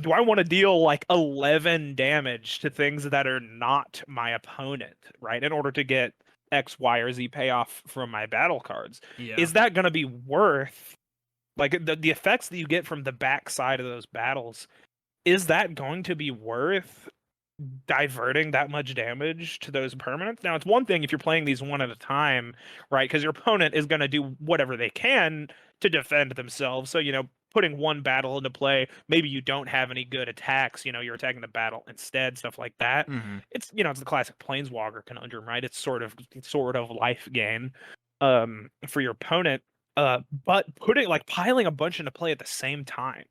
do I want to deal like 11 damage to things that are not my opponent, right? In order to get X, Y, or Z payoff from my battle cards. Yeah. Is that going to be worth like the effects that you get from the backside of those battles? Is that going to be worth diverting that much damage to those permanents? Now, it's one thing if you're playing these one at a time, right? Because your opponent is going to do whatever they can to defend themselves. So, putting one battle into play, maybe you don't have any good attacks, you're attacking the battle instead, stuff like that. Mm-hmm. It's the classic planeswalker conundrum, right? It's sort of life gain for your opponent. But putting like piling a bunch into play at the same time,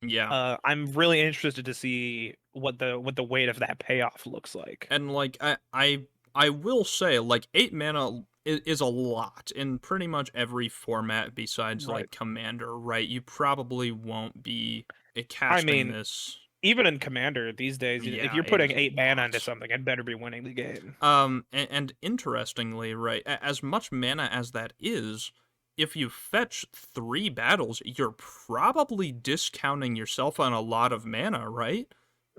Yeah. I'm really interested to see what the weight of that payoff looks like. And like I will say, like, 8 mana is a lot in pretty much every format besides Right. like Commander, right? You probably won't be I casting mean, this. even in Commander these days, if Yeah, you're it putting is a 8 mana into lot. something, it better be winning the game. And interestingly, right, as much mana as that is, if you fetch 3 battles, you're probably discounting yourself on a lot of mana, right?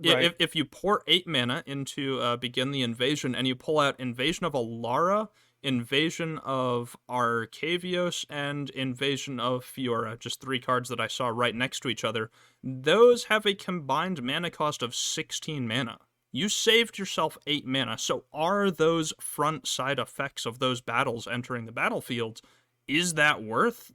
Right. If you pour 8 mana into begin the invasion and you pull out Invasion of Alara, Invasion of Arcavios, and Invasion of Fiora, just 3 cards that I saw right next to each other, those have a combined mana cost of 16 mana. You saved yourself 8 mana, so are those front side effects of those battles entering the battlefield, is that worth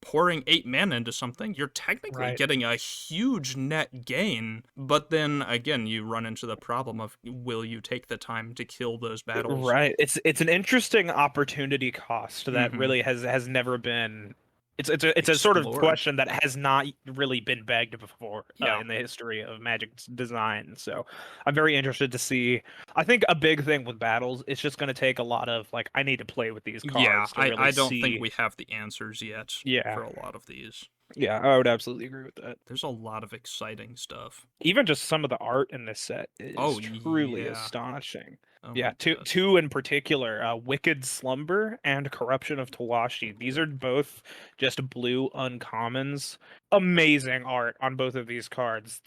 pouring 8 mana into something? You're technically Right. getting a huge net gain, but then again, you run into the problem of will you take the time to kill those battles? Right. It's an interesting opportunity cost that Mm-hmm. really has never been. It's a sort of Explored. question that has not really been begged before Yeah. in the history of Magic's design. So I'm very interested to see. I think a big thing with battles, it's just going to take a lot of like I need to play with these Yeah, cards to really I don't think see. we have the answers yet Yeah, for a lot of these. yeah, I would absolutely agree with that. There's a lot of exciting stuff. Even just some of the art in this set is Oh, truly yeah. astonishing. Oh Yeah, my two god. two in particular, Wicked Slumber and Corruption of Tawashi. These are both just blue uncommons. Amazing art on both of these cards.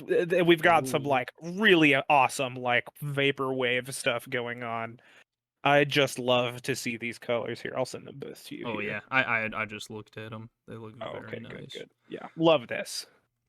We've got some Ooh. like really awesome like vaporwave stuff going on. I just love to see these colors here. I'll send them both to you Oh here. yeah, I just looked at them. They look Oh, very okay, good, nice. good. Yeah, love this.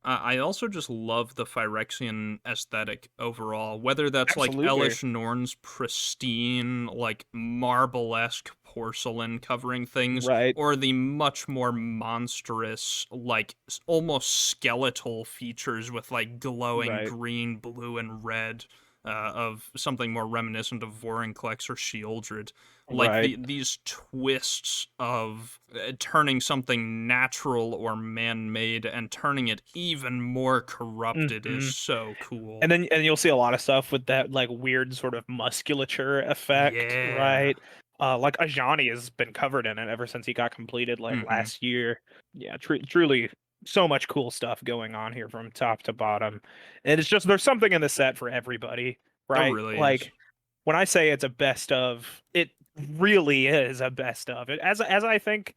I also just love the Phyrexian aesthetic overall, whether that's like Absolutely. Elish Norn's pristine, like marble-esque porcelain covering things, Right, or the much more monstrous, like almost skeletal features with like glowing right, green, blue, and red. Of something more reminiscent of Vorinclex or Shieldred, like right. these twists of turning something natural or man-made and turning it even more corrupted is Hmm. so cool. And you'll see a lot of stuff with that like weird sort of musculature effect, Yeah. right? Like Ajani has been covered in it ever since he got completed like Mm-hmm. last year. Yeah, truly so much cool stuff going on here from top to bottom. And it's just there's something in the set for everybody, It right? really is. Like when I say it's a best of, it really is a best of. It as I think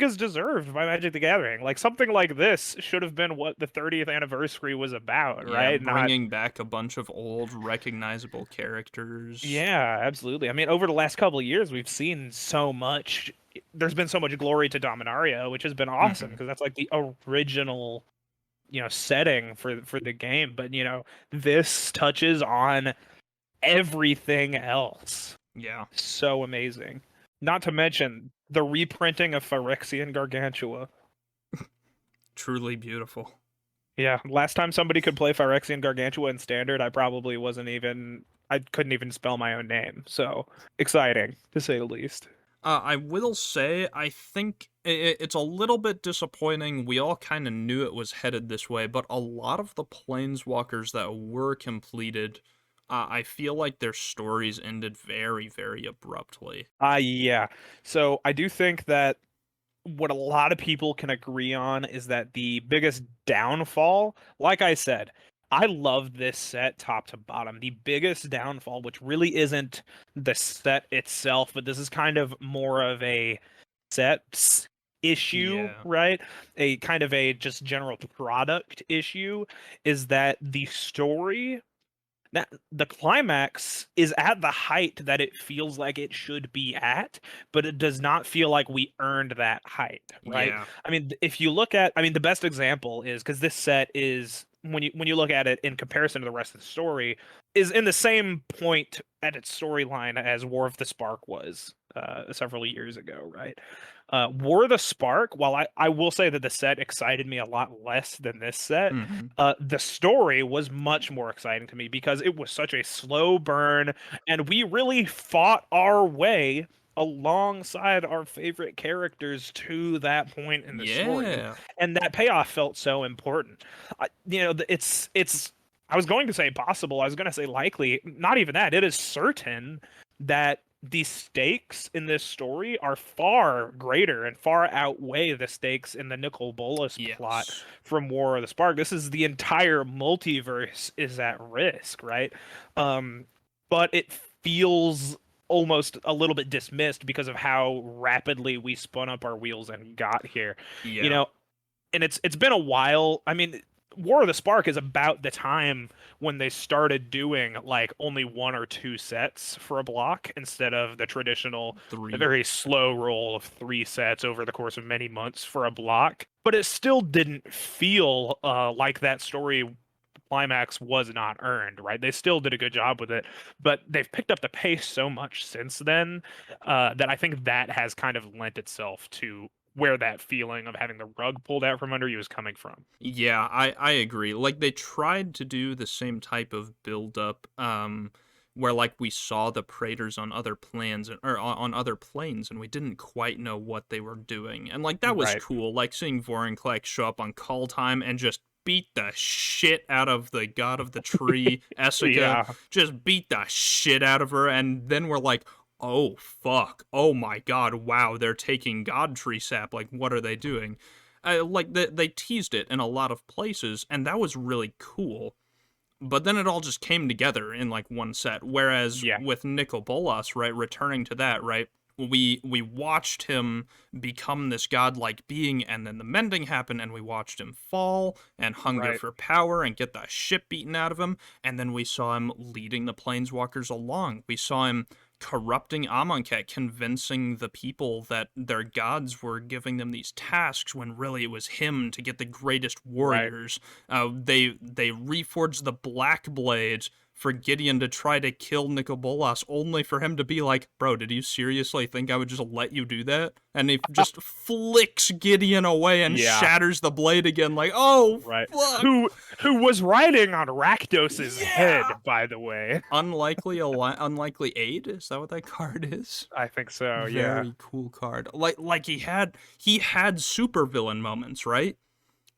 is deserved by Magic the Gathering. Like something like this should have been what the 30th anniversary was about, Yeah, right? Not bringing back a bunch of old recognizable characters. Yeah, absolutely. I mean, over the last couple of years, we've seen so much. There's been so much glory to Dominaria, which has been awesome Mm-hmm. because that's like the original, setting for the game. But this touches on everything else. Yeah, So amazing. Not to mention the reprinting of Phyrexian Gargantua. truly beautiful. Yeah, last time somebody could play Phyrexian Gargantua in Standard, I couldn't even spell my own name. So exciting, to say the least. I will say, I think it's a little bit disappointing. We all kind of knew it was headed this way, but a lot of the planeswalkers that were completed, I feel like their stories ended very, very abruptly. Yeah. So I do think that what a lot of people can agree on is that the biggest downfall, like I said, I love this set top to bottom. The biggest downfall, which really isn't the set itself, but this is kind of more of a set issue, Yeah. right? A kind of a just general product issue is that the story, that the climax is at the height that it feels like it should be at, but it does not feel like we earned that height, right? Yeah. I mean, if you look at, I mean, the best example is because this set is when you look at it in comparison to the rest of the story, is in the same point at its storyline as War of the Spark was several years ago, right? War of the Spark, while I will say that the set excited me a lot less than this set, Hmm. the story was much more exciting to me because it was such a slow burn, and we really fought our way alongside our favorite characters to that point in the story, Yeah. and that payoff felt so important. It's. I was going to say possible. I was going to say likely. Not even that. It is certain that the stakes in this story are far greater and far outweigh the stakes in the Nicol Bolas plot Yes. from War of the Spark. This is the entire multiverse is at risk, right? Um, but it feels almost a little bit dismissed because of how rapidly we spun up our wheels and got here. You Yeah. know, and it's been a while. I mean, War of the Spark is about the time when they started doing like only one or two sets for a block instead of the traditional Three. very slow roll of three sets over the course of many months for a block. But it still didn't feel like that story climax was not earned, right? They still did a good job with it, but they've picked up the pace so much since then that I think that has kind of lent itself to where that feeling of having the rug pulled out from under you is coming from. Yeah, I agree. Like they tried to do the same type of build up where like we saw the Praetors on other plans or on other planes and we didn't quite know what they were doing. And like that was Right. cool. Like seeing Vorinclex show up on call time and just beat the shit out of the god of the tree, Essica, Yeah. just beat the shit out of her and then we're like, "Oh fuck. Oh my god. Wow, they're taking god tree sap. Like what are they doing?" Like they teased it in a lot of places, and that was really cool. But then it all just came together in like one set. Whereas Yeah. with Nicol Bolas, right, returning to that, right, we watched him become this godlike being, and then the mending happened, and we watched him fall and hunger Right. for power and get the shit beaten out of him, and then we saw him leading the planeswalkers along. We saw him corrupting Amonkhet, convincing the people that their gods were giving them these tasks when really it was him to get the greatest Right. warriors. They reforged the Black Blade for Gideon to try to kill Nicol Bolas, only for him to be like, "Bro, did you seriously think I would just let you do that?" And he just flicks Gideon away and Yeah. shatters the blade again, like, "Oh Right. fuck." Who was riding on Rakdos's Yeah. head, by the way. Unlikely aid. Is that what that card is? I think so, yeah. Very cool card. Like he had supervillain moments, right?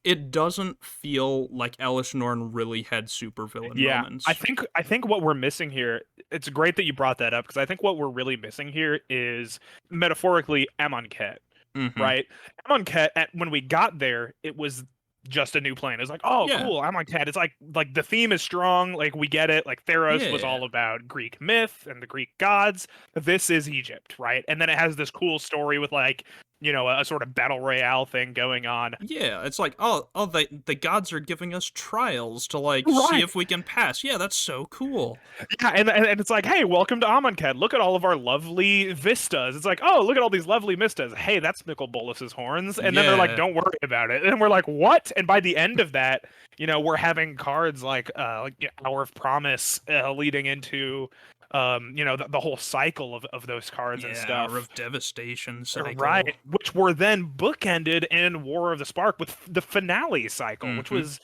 It doesn't feel like Elish Norn really had supervillain Yeah. I moments. think I think what we're missing here, it's great that you brought that up because I think what we're really missing here is metaphorically Amonkhet, Mm-hmm. right? Amonkhet, when we got there, it was just a new plane. It's like, oh, Yeah. cool, Amonkhet. It's like the theme is strong. Like we get it. Like Theros was Yeah. all about Greek myth and the Greek gods. This is Egypt, right? And then it has this cool story with like a sort of battle royale thing going on. Yeah. It's like, oh, the gods are giving us trials to like see Right. if we can pass. Yeah, that's so cool. Yeah, and it's like, hey, welcome to Amonkhet. Look at all of our lovely vistas. It's like, oh, look at all these lovely vistas. Hey, that's Nicol Bolas's horns. And then they're like, Yeah. don't worry about it. And we're like, what? And by the end of that, we're having cards like Hour of Promise leading into the whole cycle of those cards and Yeah. stuff. Hour of Devastation cycle. Right, which were then bookended in War of the Spark with the finale cycle, which Mm-hmm. was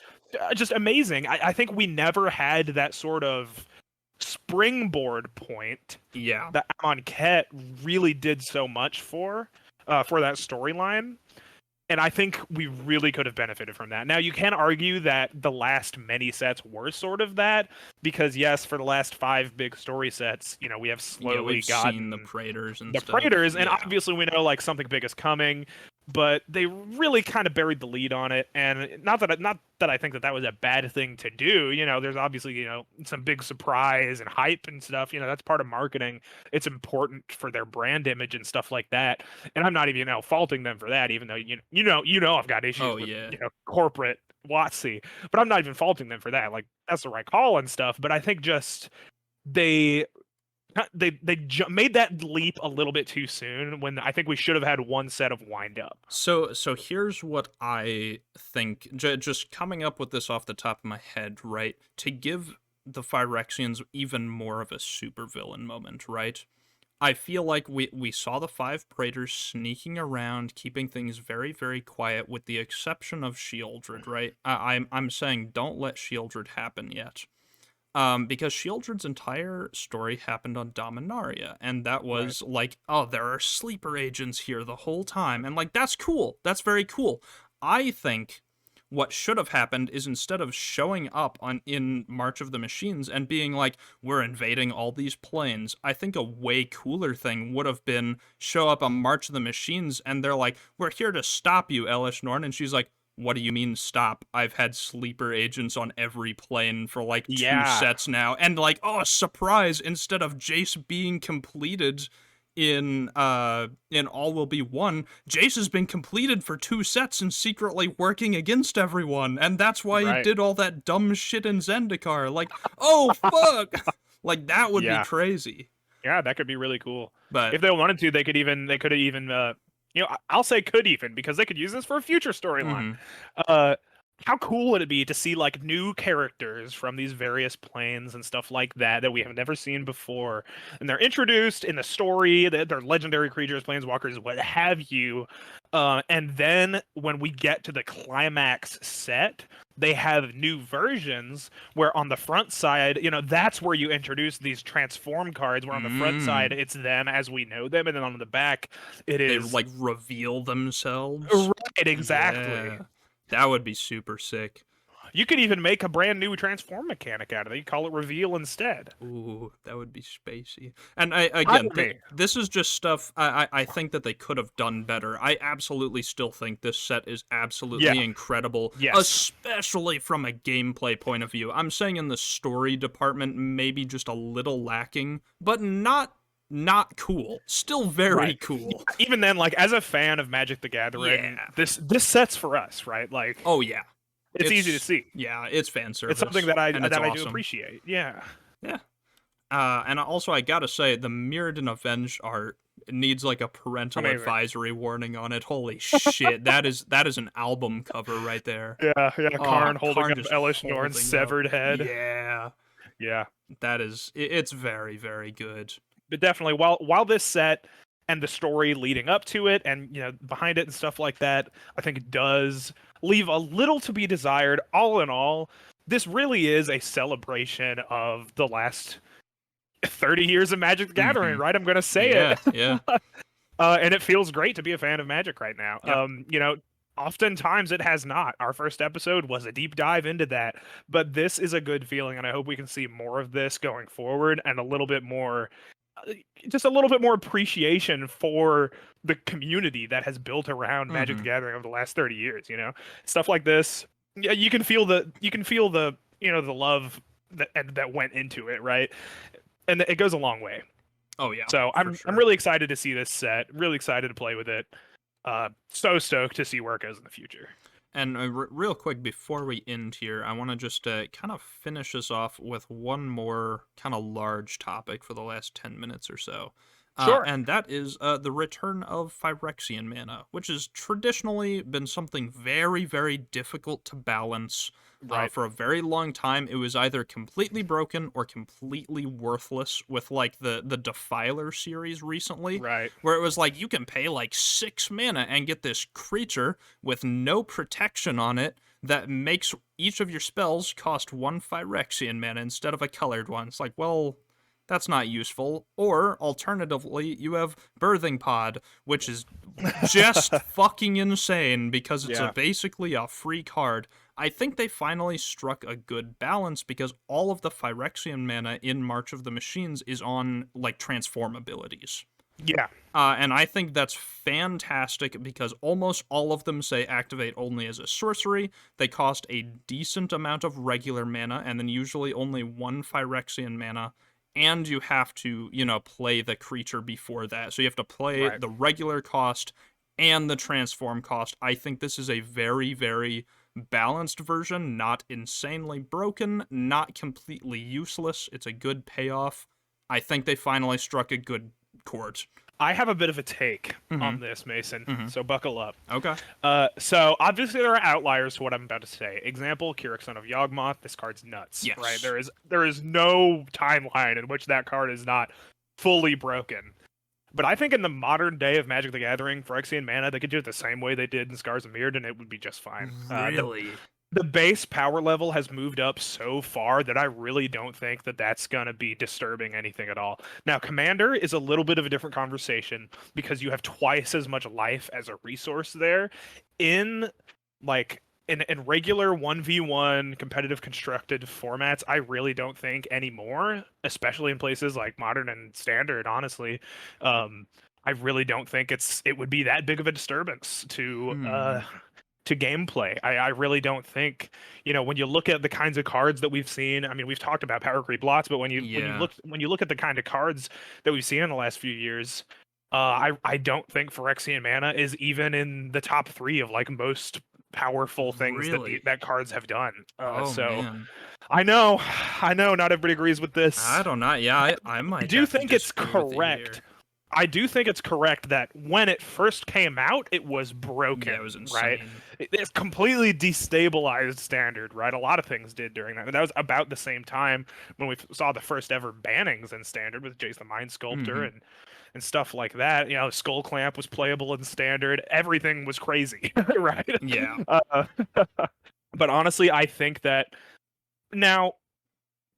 just amazing. I think we never had that sort of springboard point Yeah. that Amonkhet really did so much for that storyline. And I think we really could have benefited from that. Now, you can argue that the last many sets were sort of that, because yes, for the last 5 big story sets, we have slowly we've gotten seen the Praetors and the stuff. Praetors, and Yeah. obviously we know like something big is coming. but they really kind of buried the lead on it. And not that I think that was a bad thing to do. There's obviously some big surprise and hype and stuff. That's part of marketing. It's important for their brand image and stuff like that. And I'm not even faulting them for that, even though I've got issues Oh with yeah. corporate WotC, but I'm not even faulting them for that. Like, that's the right call and stuff. But I think just they made that leap a little bit too soon, when I think we should have had one set of wind up. So here's what I think. Just coming up with this off the top of my head, right? To give the Phyrexians even more of a supervillain moment, right? I feel like we saw the 5 Praetors sneaking around, keeping things very, very quiet, with the exception of Shieldred, right? I'm saying don't let Shieldred happen yet. Because Shieldred's entire story happened on Dominaria, and that was like, oh, there are sleeper agents here the whole time, and like, that's cool. That's very cool. I think what should have happened is, instead of showing up in March of the Machines and being like, we're invading all these planes, I think a way cooler thing would have been show up on March of the Machines and they're like, we're here to stop you, Elish Norn, and she's like, what do you mean stop? I've had sleeper agents on every plane for like 2 sets now. And like, oh, surprise, instead of Jace being completed in All Will Be One, Jace has been completed for 2 sets and secretly working against everyone. And that's why he did all that dumb shit in Zendikar. Like, oh, fuck. Like, that would be crazy. Yeah, that could be really cool. But if they wanted to, they could have even I'll say could even, because they could use this for a future storyline. How cool would it be to see like new characters from these various planes and stuff like that we have never seen before, and they're introduced in the story, they're legendary creatures, planeswalkers, what have you, and then when we get to the climax set, they have new versions where on the front side, that's where you introduce these transform cards, where on the front side it's them as we know them, and then on the back they like reveal themselves. Right, exactly. Yeah. That would be super sick. You could even make a brand new transform mechanic out of it. You call it reveal instead. Ooh, that would be spacey. And again, this is just stuff I think that they could have done better. I absolutely still think this set is absolutely incredible, especially from a gameplay point of view. I'm saying in the story department, maybe just a little lacking, but not cool. Still very cool. Even then, like, as a fan of Magic the Gathering, this set's for us, right? Like, oh yeah, it's easy to see. Yeah, it's fan service. It's something that I awesome. do appreciate. Yeah. And also, I gotta say, the Mirrodin Avenge art needs like a parental advisory warning on it. Holy shit, that is an album cover right there. Yeah. Karn holding up Elish Norn's severed head. Yeah. That is, it's very, very good. But definitely, while this set and the story leading up to it and behind it and stuff like that, I think it does leave a little to be desired. All in all, this really is a celebration of the last 30 years of Magic the Gathering, right? I'm gonna say it. Yeah. And it feels great to be a fan of Magic right now. Oftentimes it has not. Our first episode was a deep dive into that, but this is a good feeling, and I hope we can see more of this going forward, and a little bit more appreciation for the community that has built around Magic the Gathering over the last 30 years. Stuff like this. Yeah, you can feel the the love that went into it, right? And it goes a long way. Oh yeah. So I'm really excited to see this set. Really excited to play with it. So stoked to see where it goes in the future. And real quick, before we end here, I want to just kind of finish us off with one more kind of large topic for the last 10 minutes or so. Sure. And that is the return of Phyrexian mana, which has traditionally been something very, very difficult to balance. For a very long time, it was either completely broken or completely worthless, with like the Defiler series recently, where it was like you can pay like 6 mana and get this creature with no protection on it that makes each of your spells cost 1 Phyrexian mana instead of a colored one. It's like, well, that's not useful. Or alternatively, you have Birthing Pod, which is just fucking insane because it's basically a free card. I think they finally struck a good balance because all of the Phyrexian mana in March of the Machines is on like transform abilities. Yeah. And I think that's fantastic because almost all of them say activate only as a sorcery. They cost a decent amount of regular mana, and then usually only one Phyrexian mana. And you have to, play the creature before that. So you have to play Right. the regular cost and the transform cost. I think this is a very, very balanced version, not insanely broken, not completely useless. It's a good payoff. I think they finally struck a good chord. I have a bit of a take Mm-hmm. on this, Mason. Mm-hmm. So buckle up. Okay. So obviously there are outliers to what I'm about to say. Example: Keurig, son of Yawgmoth. This card's nuts. Yes. Right? There is no timeline in which that card is not fully broken. But I think in the modern day of Magic the Gathering, Phyrexian mana, they could do it the same way they did in Scars of Mirrodin, and it would be just fine. Really? The base power level has moved up so far that I really don't think that that's going to be disturbing anything at all. Now, Commander is a little bit of a different conversation because you have twice as much life as a resource there. In like in regular 1v1 competitive constructed formats, I really don't think anymore, especially in places like Modern and Standard, honestly. I really don't think it would be that big of a disturbance to gameplay. I really don't think, when you look at the kinds of cards that we've seen. I mean, we've talked about power creep lots, but when you look at the kind of cards that we've seen in the last few years, I don't think Phyrexian mana is even in the top 3 of like most powerful things Really? that cards have done. Man. I know, not everybody agrees with this. I don't know. Yeah, I might. I do have to think it's disagree with you here. correct. I do think it's correct that when it first came out, it was broken. Yeah, it was insane. Right? It's completely destabilized Standard, right? A lot of things did during that. And that was about the same time when we saw the first ever bannings in Standard with Jace the Mind Sculptor and stuff like that. Skull Clamp was playable in Standard. Everything was crazy, right? Yeah. But honestly, I think that now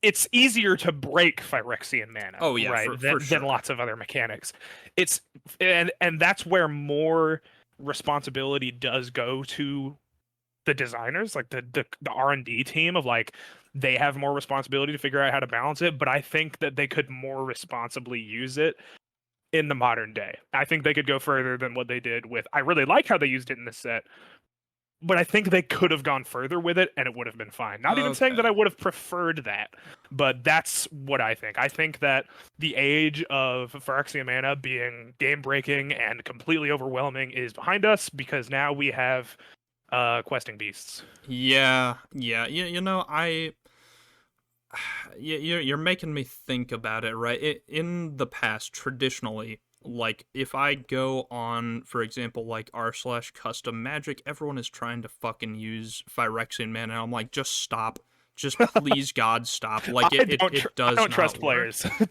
it's easier to break Phyrexian mana, Oh yeah, right, for sure. than lots of other mechanics. And that's where more responsibility does go to the designers, like the R&D team of like they have more responsibility to figure out how to balance it, but I think that they could more responsibly use it in the modern day. I think they could go further than what they did with. I really like how they used it in this set, but I think they could have gone further with it and it would have been fine. Not even saying that I would have preferred that, but that's what I think. I think that the age of Phyrexian mana being game-breaking and completely overwhelming is behind us because now we have questing beasts. Yeah. You're making me think about it, right? In the past, traditionally, like if I go on, for example, like r/custom magic, everyone is trying to fucking use Phyrexian mana. I'm like, just stop. Just please, God, stop. Like it does. I don't trust not players work.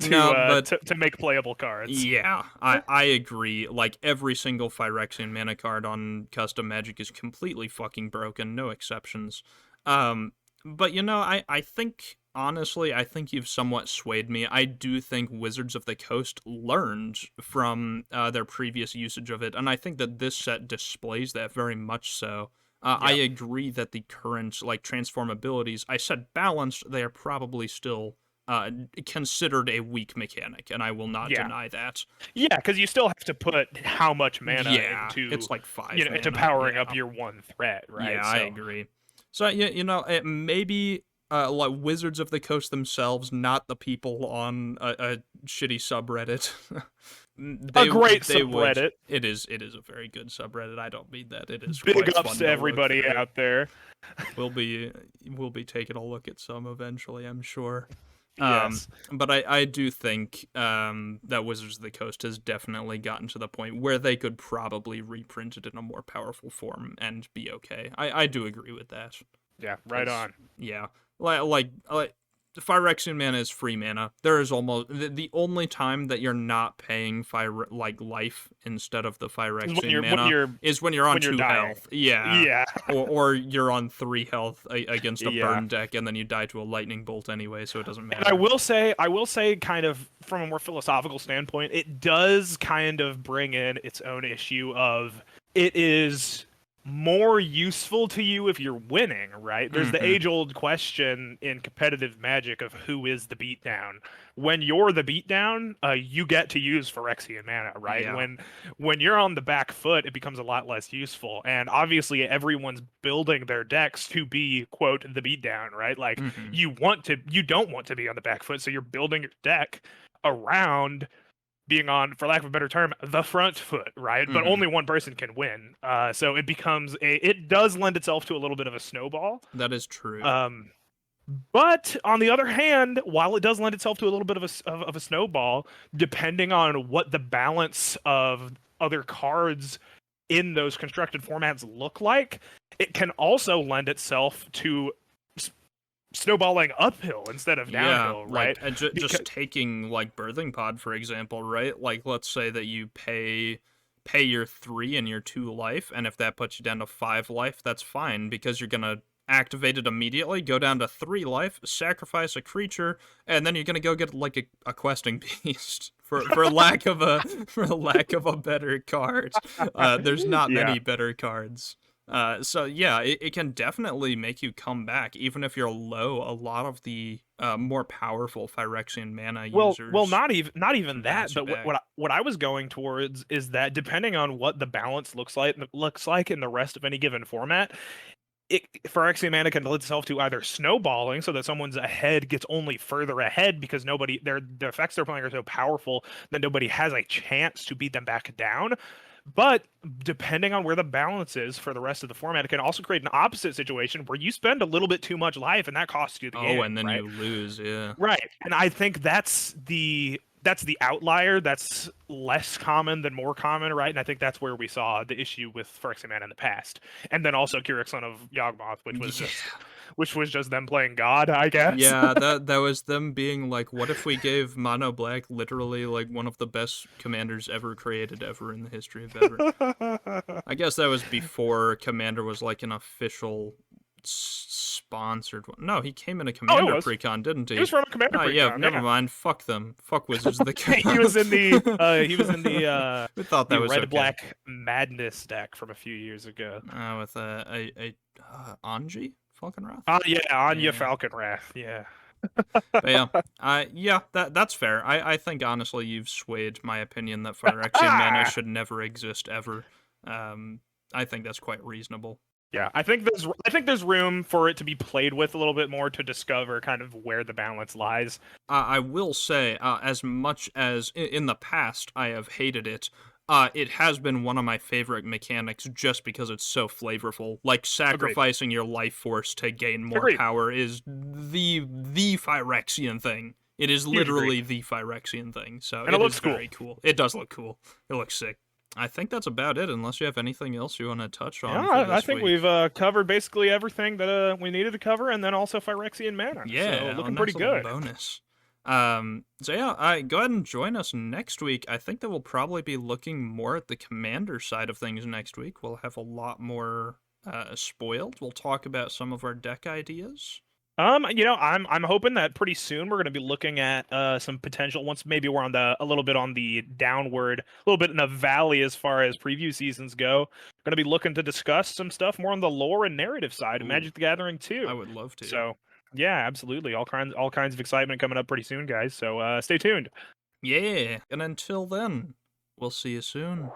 to make playable cards. Yeah, I agree. Like every single Phyrexian mana card on custom magic is completely fucking broken, no exceptions. But I think honestly, I think you've somewhat swayed me. I do think Wizards of the Coast learned from their previous usage of it, and I think that this set displays that very much so. I agree that the current transform abilities, I said balanced, they are probably still considered a weak mechanic, and I will not deny that. Yeah, because you still have to put how much mana into it's like 5 mana, into powering up your one threat, right? Yeah, I agree. So it maybe like Wizards of the Coast themselves, not the people on a shitty subreddit. A great subreddit. It is a very good subreddit. I don't mean that. It is big quite ups fun to everybody out there. We'll be taking a look at some eventually, I'm sure. Yes. But I do think that Wizards of the Coast has definitely gotten to the point where they could probably reprint it in a more powerful form and be okay. I do agree with that. Yeah, right on. Yeah. Like Phyrexian mana is free mana. There is almost the only time that you're not paying life instead of the Phyrexian mana is when you're on 2 health. Yeah. or you're on 3 health against a burn deck, and then you die to a lightning bolt anyway, so it doesn't matter. And I will say, kind of from a more philosophical standpoint, it does kind of bring in its own issue of it is more useful to you if you're winning, right? There's the Mm-hmm. age-old question in competitive Magic of who is the beatdown. When you're the beatdown, you get to use Phyrexian mana, right? Yeah. When you're on the back foot, it becomes a lot less useful. And obviously, everyone's building their decks to be quote the beatdown, right? Like Mm-hmm. you don't want to be on the back foot, so you're building your deck around being on, for lack of a better term, the front foot, right? But Mm-hmm. only one person can win. So it becomes it does lend itself to a little bit of a snowball. That is true. Um, but on the other hand, while it does lend itself to a little bit of a snowball, depending on what the balance of other cards in those constructed formats look like, it can also lend itself to snowballing uphill instead of Yeah, downhill, like right? just taking like Birthing Pod for example, right? Like let's say that you pay your 3 and your 2 life, and if that puts you down to 5 life, that's fine because you're gonna activate it immediately, go down to 3 life, sacrifice a creature, and then you're gonna go get like a questing beast for lack of a for lack of a better card. There's not Yeah. many better cards. So yeah, it can definitely make you come back, even if you're low. A lot of the more powerful Phyrexian mana Well, users not even can bounce that. you But back. what I was going towards is that depending on what the balance looks like in the rest of any given format, Phyrexian mana can lend itself to either snowballing, so that someone's ahead gets only further ahead because the effects they're playing are so powerful that nobody has a chance to beat them back down. But depending on where the balance is for the rest of the format, it can also create an opposite situation where you spend a little bit too much life and that costs you the Oh, game, and then right? you lose. Yeah. Right. And I think that's the outlier. That's less common than more common, right? And I think that's where we saw the issue with Phyrexian in the past. And then also Keurig Son of Yawgmoth, Yeah. which was just them playing God, I guess. Yeah, that was them being like, what if we gave Mono Black literally like one of the best commanders ever created ever in the history of ever? I guess that was before Commander was like an official sponsored one. No, he came in a Oh, it Commander was. precon, didn't He was he? from a Commander Oh yeah, precon, never yeah. mind. Fuck them. Fuck Wizards of the He was in the Coast. we thought that was red okay. black madness deck from a few years ago. With a Anji Falconwrath. Yeah, Anya Yeah. Falconwrath, yeah. But yeah, yeah, that's fair. I think honestly you've swayed my opinion that Phyrexian mana should never exist ever. I think that's quite reasonable. Yeah, I think there's room for it to be played with a little bit more to discover kind of where the balance lies. I will say, as much as in the past I have hated it, it has been one of my favorite mechanics just because it's so flavorful. Like Agreed. sacrificing your life force to gain more Agreed. power is the Phyrexian thing. It is Huge agree. literally the Phyrexian thing. So And it looks is very cool. It does look cool. It looks sick. I think that's about it, unless you have anything else you want to touch on. Yeah, For I this think week. we've covered basically everything that we needed to cover, and then also Phyrexian mana. Yeah, So looking a pretty nice little good. bonus. So yeah, go ahead and join us next week. I think that we'll probably be looking more at the commander side of things next week. We'll have a lot more spoiled. We'll talk about some of our deck ideas. I'm hoping that pretty soon we're going to be looking at some potential. Once maybe we're on a little bit on the downward, a little bit in the valley as far as preview seasons go. Going to be looking to discuss some stuff more on the lore and narrative side of Ooh, Magic the Gathering too. I would love to. So yeah, absolutely, all kinds of excitement coming up pretty soon, guys. So stay tuned. Yeah, and until then, we'll see you soon.